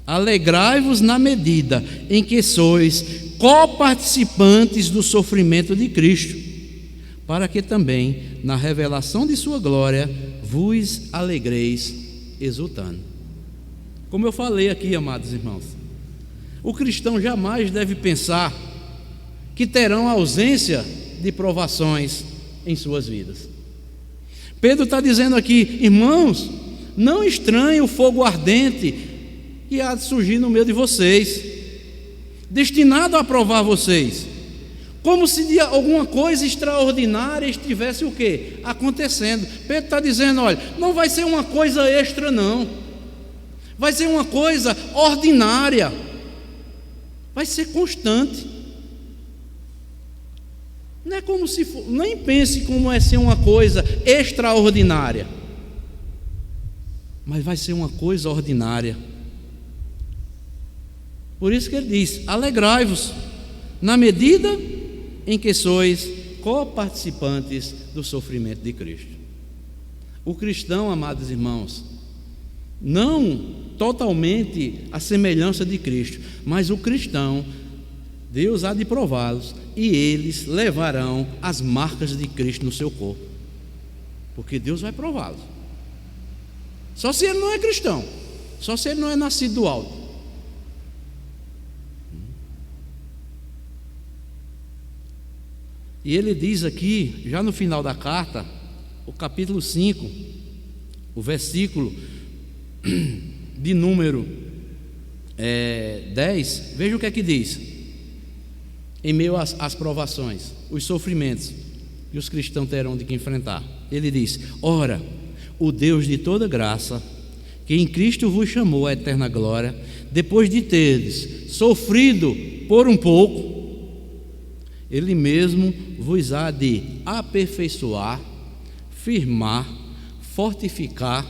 alegrai-vos na medida em que sois coparticipantes do sofrimento de Cristo, para que também na revelação de sua glória vos alegreis exultando. Como eu falei aqui, amados irmãos, o cristão jamais deve pensar que terão ausência de provações em suas vidas. Pedro está dizendo aqui: irmãos, não estranhem o fogo ardente que há de surgir no meio de vocês, destinado a provar vocês, como se de alguma coisa extraordinária estivesse o quê? Acontecendo. Pedro está dizendo: olha, não vai ser uma coisa extra, não, vai ser uma coisa ordinária, vai ser constante. Não é como se for, nem pense como é ser uma coisa extraordinária, mas vai ser uma coisa ordinária. Por isso que ele diz: alegrai-vos na medida em que sois coparticipantes do sofrimento de Cristo. O cristão, amados irmãos, não totalmente a semelhança de Cristo, mas o cristão, Deus há de prová-los e eles levarão as marcas de Cristo no seu corpo, porque Deus vai prová-los. Só se ele não é cristão, só se ele não é nascido do alto. E ele diz aqui, já no final da carta, o capítulo 5, o versículo de número 10, veja o que é que diz: em meio às provações, os sofrimentos que os cristãos terão de que enfrentar. Ele diz: ora, o Deus de toda graça, que em Cristo vos chamou à eterna glória, depois de terdes sofrido por um pouco, Ele mesmo vos há de aperfeiçoar, firmar, fortificar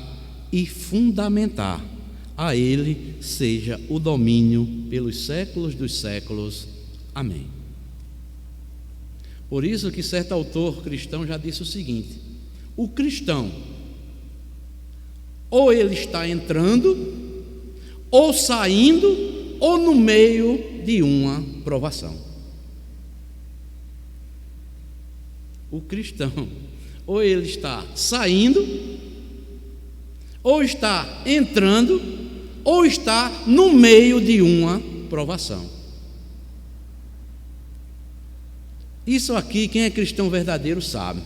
e fundamentar. A Ele seja o domínio pelos séculos dos séculos. Amém. Por isso que certo autor cristão já disse o seguinte: o cristão, ou ele está entrando, ou saindo, ou no meio de uma provação. O cristão, ou ele está saindo, ou está entrando, ou está no meio de uma provação. Isso aqui, quem é cristão verdadeiro sabe.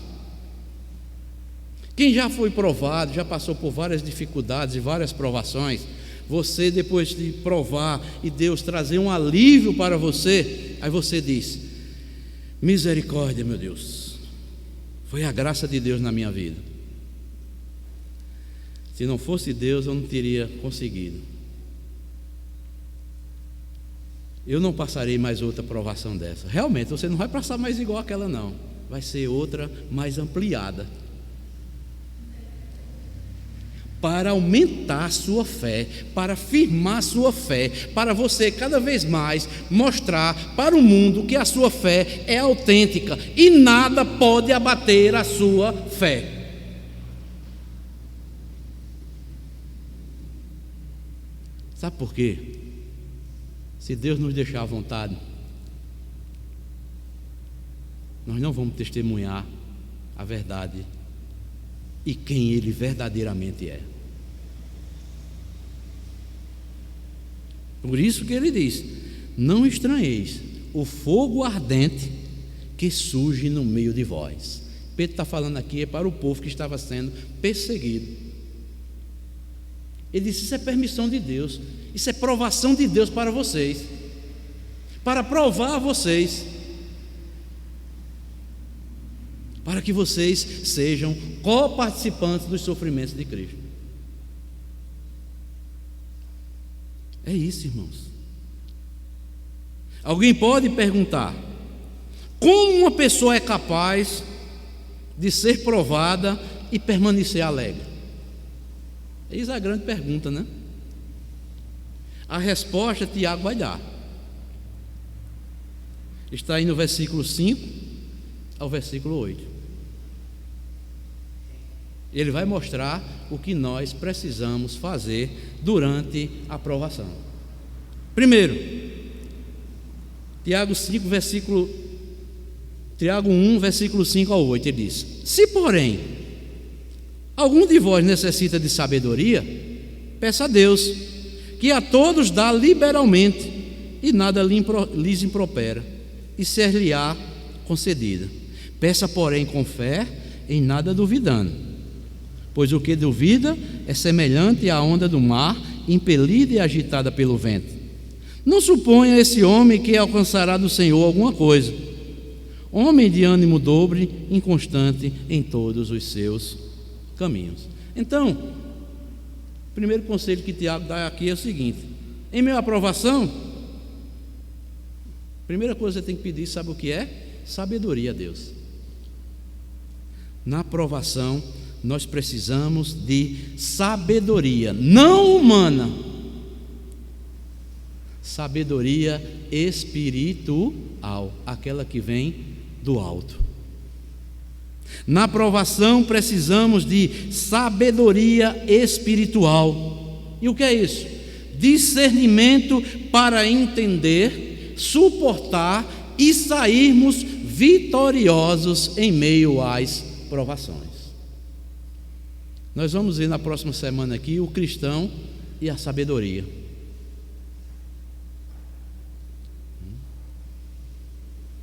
Quem já foi provado, já passou por várias dificuldades e várias provações, você, depois de provar e Deus trazer um alívio para você, aí você diz: misericórdia, meu Deus, foi a graça de Deus na minha vida. Se não fosse Deus, eu não teria conseguido. Eu não passarei mais outra provação dessa. Realmente, você não vai passar mais igual aquela, não. Vai ser outra mais ampliada, para aumentar a sua fé, para firmar a sua fé, para você cada vez mais mostrar para o mundo que a sua fé é autêntica e nada pode abater a sua fé. Sabe por quê? Se Deus nos deixar à vontade, nós não vamos testemunhar a verdade e quem Ele verdadeiramente é. Por isso que Ele diz: não estranheis o fogo ardente que surge no meio de vós. Pedro está falando aqui é para o povo que estava sendo perseguido. Ele disse: isso é permissão de Deus, isso é provação de Deus para vocês, para provar a vocês, para que vocês sejam coparticipantes dos sofrimentos de Cristo. É isso, irmãos. Alguém pode perguntar: como uma pessoa é capaz de ser provada e permanecer alegre? Eis a grande pergunta, né? A resposta Tiago vai dar. Está aí no versículo 5 ao versículo 8. Ele vai mostrar o que nós precisamos fazer durante a provação. Primeiro, Tiago 1, versículo 5 ao 8, ele diz: se porém algum de vós necessita de sabedoria, peça a Deus, que a todos dá liberalmente, e nada lhes impropera, e ser-lhe-á concedida. Peça, porém, com fé, em nada duvidando, pois o que duvida é semelhante à onda do mar, impelida e agitada pelo vento. Não suponha esse homem que alcançará do Senhor alguma coisa. Homem de ânimo dobre, inconstante em todos os seus caminhos. Então, o primeiro conselho que Tiago dá aqui é o seguinte: em meio à aprovação, a primeira coisa que você tem que pedir, sabe o que é? Sabedoria a Deus. Na aprovação, nós precisamos de sabedoria, não humana, sabedoria espiritual, aquela que vem do alto. Na aprovação precisamos de sabedoria espiritual. E o que é isso? Discernimento para entender, suportar e sairmos vitoriosos em meio às provações. Nós vamos ver na próxima semana aqui o cristão e a sabedoria.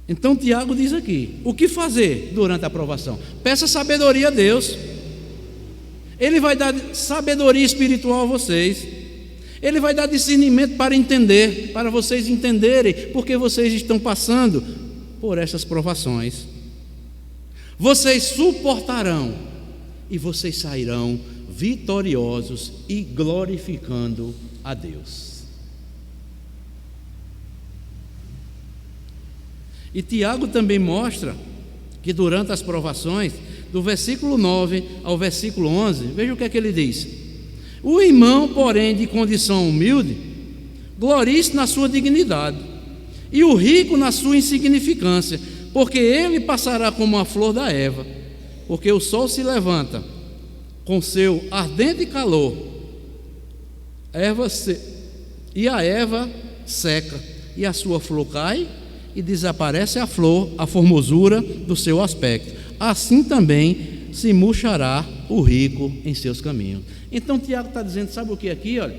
Então Tiago diz aqui: o que fazer durante a provação? Peça sabedoria a Deus. Ele vai dar sabedoria espiritual a vocês. Ele vai dar discernimento para entender, para vocês entenderem porque vocês estão passando por essas provações. Vocês suportarão e vocês sairão vitoriosos e glorificando a Deus. E Tiago também mostra que durante as provações, do versículo 9 ao versículo 11, veja o que é que ele diz: o irmão, porém, de condição humilde, glorie-se na sua dignidade, e o rico na sua insignificância, porque ele passará como a flor da erva, porque o sol se levanta com seu ardente calor, e a erva seca, e a sua flor cai, e desaparece a flor, a formosura do seu aspecto. Assim também se murchará o rico em seus caminhos. Então Tiago está dizendo, sabe o que aqui? Olha,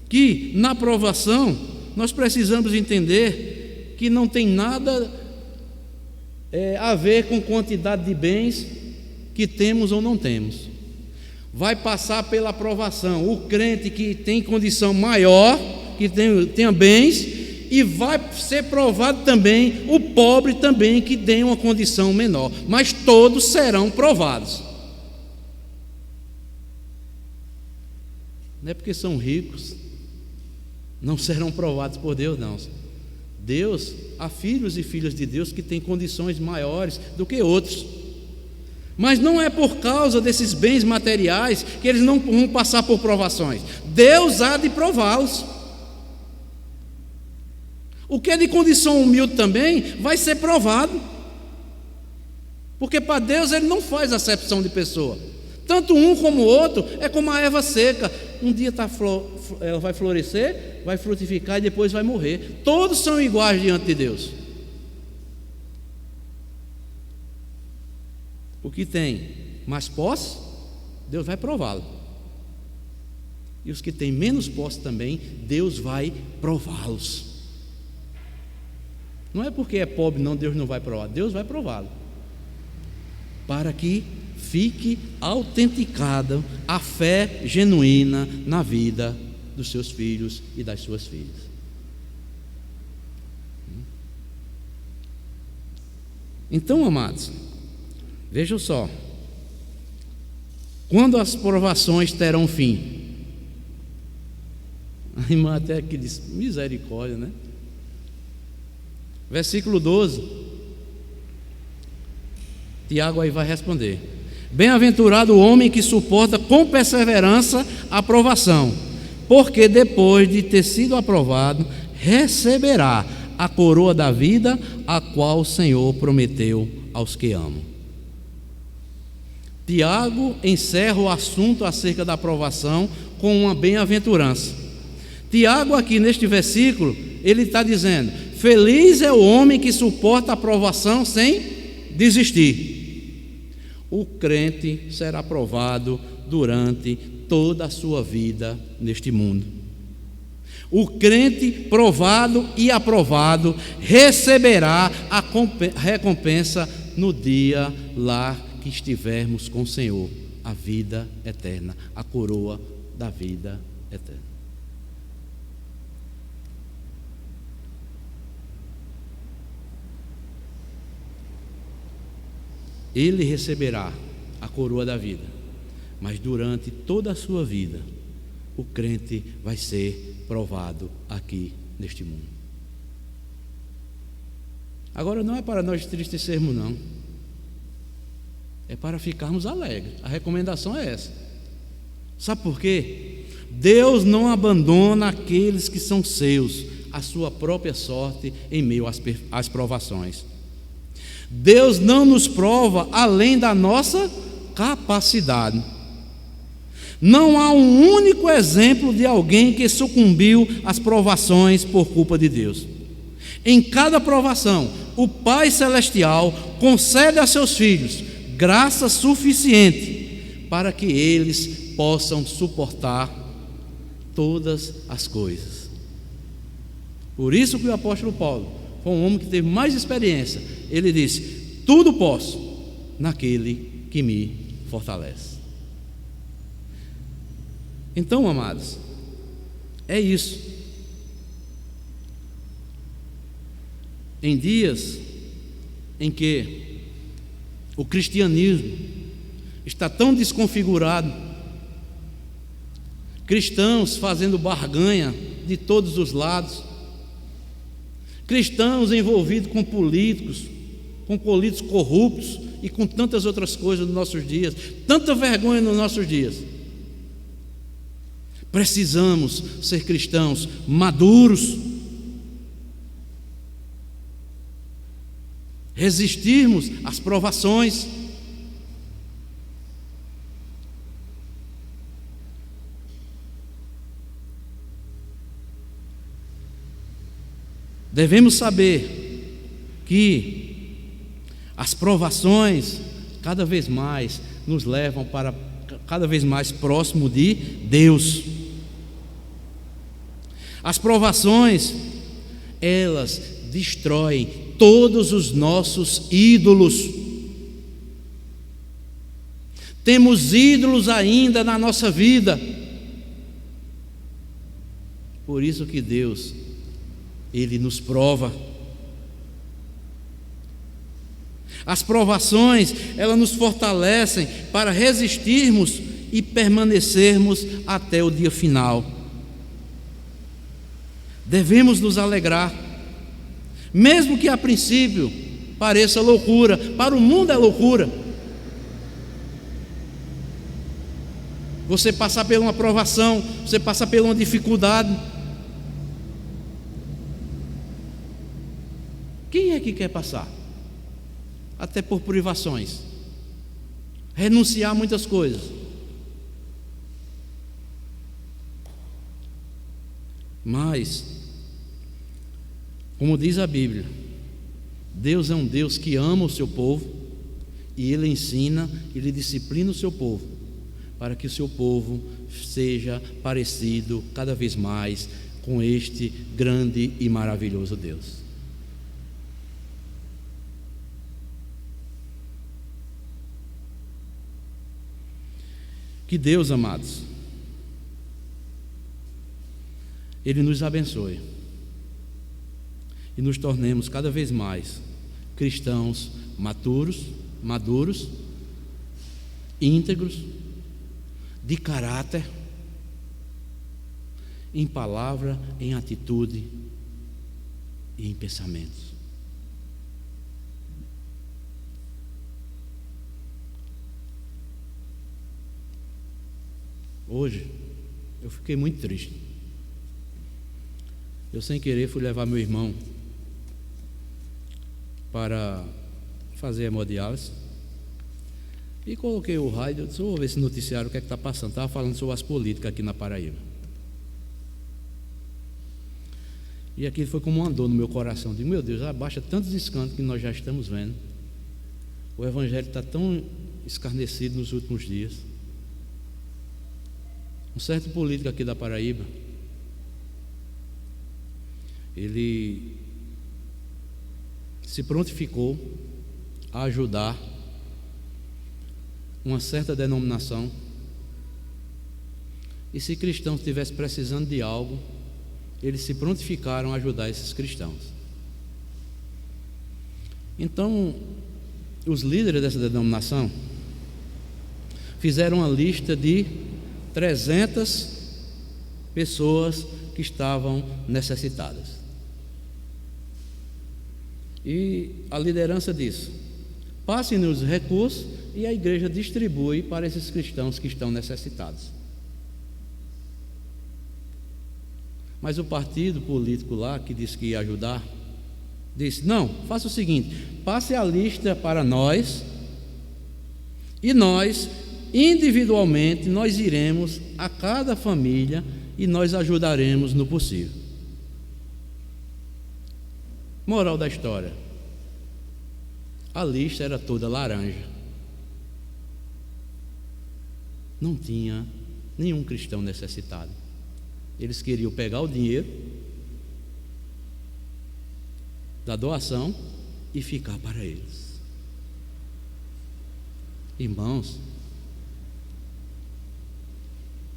que na provação nós precisamos entender que não tem nada a ver com quantidade de bens que temos ou não temos. Vai passar pela provação o crente que tem condição maior, que tenha bens, e vai ser provado também o pobre também que tem uma condição menor, mas todos serão provados. Não é porque são ricos não serão provados por Deus, não. Deus, há filhos e filhas de Deus que têm condições maiores do que outros, mas não é por causa desses bens materiais que eles não vão passar por provações. Deus há de prová-los. O que é de condição humilde também vai ser provado, porque para Deus Ele não faz acepção de pessoa. Tanto um como o outro é como a erva seca. Um dia ela vai florescer, vai frutificar e depois vai morrer. Todos são iguais diante de Deus. O que tem mais posse, Deus vai prová-lo. E os que têm menos posse também, Deus vai prová-los. Não é porque é pobre, não, Deus não vai provar. Deus vai prová-lo, para que fique autenticada a fé genuína na vida dos seus filhos e das suas filhas. Então, amados, vejam só, quando as provações terão fim? A irmã até aqui diz, misericórdia, né? Versículo 12, Tiago aí vai responder: bem-aventurado o homem que suporta com perseverança a provação, porque depois de ter sido aprovado, receberá a coroa da vida, a qual o Senhor prometeu aos que amam. Tiago encerra o assunto acerca da aprovação com uma bem-aventurança. Tiago aqui neste versículo, ele está dizendo: feliz é o homem que suporta a provação sem desistir. O crente será provado durante toda a sua vida neste mundo. O crente provado e aprovado receberá a recompensa no dia lá que estivermos com o Senhor, a vida eterna, a coroa da vida eterna. Ele receberá a coroa da vida, mas durante toda a sua vida, o crente vai ser provado aqui neste mundo. Agora, não é para nós entristecermos, não, é para ficarmos alegres. A recomendação é essa. Sabe por quê? Deus não abandona aqueles que são seus, a sua própria sorte em meio às provações. Deus não nos prova além da nossa capacidade. Não há um único exemplo de alguém que sucumbiu às provações por culpa de Deus. Em cada provação, o Pai Celestial concede a seus filhos graça suficiente para que eles possam suportar todas as coisas. Por isso que o apóstolo Paulo foi um homem que teve mais experiência. Ele disse: tudo posso naquele que me fortalece. Então, amados, é isso. Em dias em que o cristianismo está tão desconfigurado, cristãos fazendo barganha de todos os lados, Cristãos envolvidos com políticos corruptos e com tantas outras coisas nos nossos dias, tanta vergonha nos nossos dias. Precisamos ser cristãos maduros, resistirmos às provações. Devemos saber que as provações cada vez mais nos levam para cada vez mais próximo de Deus. As provações, elas destroem todos os nossos ídolos. Temos ídolos ainda na nossa vida. Por isso que Deus, Ele nos prova. As provações, elas nos fortalecem para resistirmos e permanecermos até o dia final. Devemos nos alegrar, mesmo que a princípio pareça loucura. Para o mundo é loucura você passar por uma provação, você passar por uma dificuldade. Quem é que quer passar? Até por privações, renunciar a muitas coisas. Mas, como diz a Bíblia, Deus é um Deus que ama o seu povo, e Ele ensina, Ele disciplina o seu povo, para que o seu povo seja parecido cada vez mais com este grande e maravilhoso Deus. Que Deus, amados, Ele nos abençoe e nos tornemos cada vez mais cristãos maduros, íntegros, de caráter, em palavra, em atitude e em pensamentos. Hoje eu fiquei muito triste. Eu, sem querer, fui levar meu irmão para fazer hemodiálise e coloquei o rádio. Eu disse: vou ver esse noticiário, o que é que está passando. Estava falando sobre as políticas aqui na Paraíba. E aquilo foi como uma dor no meu coração. Digo: meu Deus, abaixa tantos escândalos que nós já estamos vendo. O evangelho está tão escarnecido nos últimos dias. Um certo político aqui da Paraíba, ele se prontificou a ajudar uma certa denominação, e se cristãos estivessem precisando de algo, eles se prontificaram a ajudar esses cristãos. Então, os líderes dessa denominação fizeram uma lista de 300 pessoas que estavam necessitadas. E a liderança disse: passem-nos recursos e a igreja distribui para esses cristãos que estão necessitados. Mas o partido político lá, que disse que ia ajudar, disse: não, faça o seguinte, passe a lista para nós, e nós individualmente nós iremos a cada família e nós ajudaremos no possível. Moral da história: a lista era toda laranja. Não tinha nenhum cristão necessitado. Eles queriam pegar o dinheiro da doação e ficar para eles. Irmãos,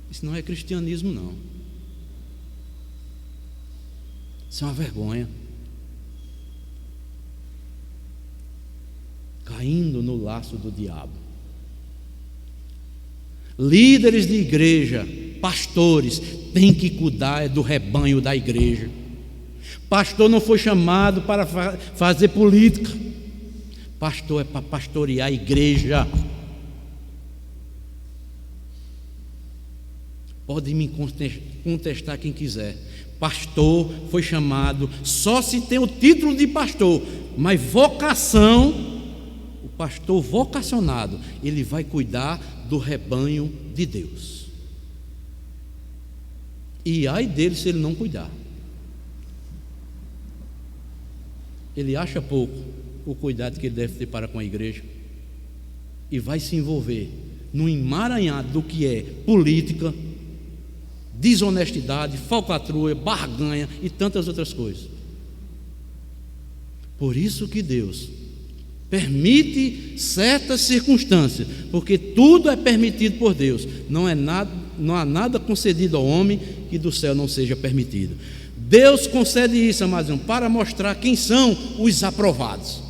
isso não é cristianismo, não. Isso é uma vergonha. Caindo no laço do diabo. Líderes de igreja, pastores, têm que cuidar do rebanho da igreja. Pastor não foi chamado para fazer política. Pastor é para pastorear a igreja. Pode me contestar quem quiser. Pastor foi chamado, só se tem o título de pastor, mas vocação, o pastor vocacionado, ele vai cuidar do rebanho de Deus. E ai dele se ele não cuidar. Ele acha pouco o cuidado que ele deve ter para com a igreja e vai se envolver no emaranhado do que é política, desonestidade, falcatrua, barganha e tantas outras coisas. Por isso que Deus permite certas circunstâncias, porque tudo é permitido por Deus. Não há nada concedido ao homem que do céu não seja permitido. Deus concede isso, amados, para mostrar quem são os aprovados,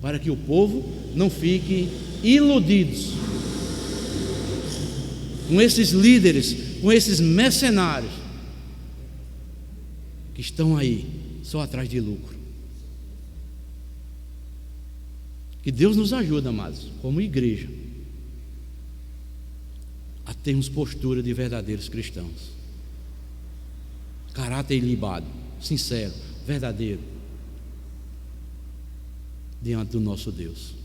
para que o povo não fique iludidos com esses líderes, com esses mercenários que estão aí só atrás de lucro. Que Deus nos ajude, amados, como igreja, a termos postura de verdadeiros cristãos, caráter ilibado, sincero, verdadeiro, diante do nosso Deus,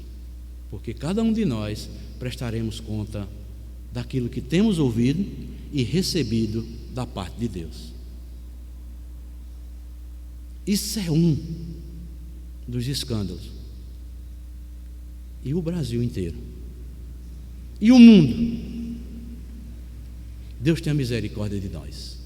porque cada um de nós prestaremos conta daquilo que temos ouvido e recebido da parte de Deus. Isso é um dos escândalos. E o Brasil inteiro, e o mundo, Deus tenha misericórdia de nós.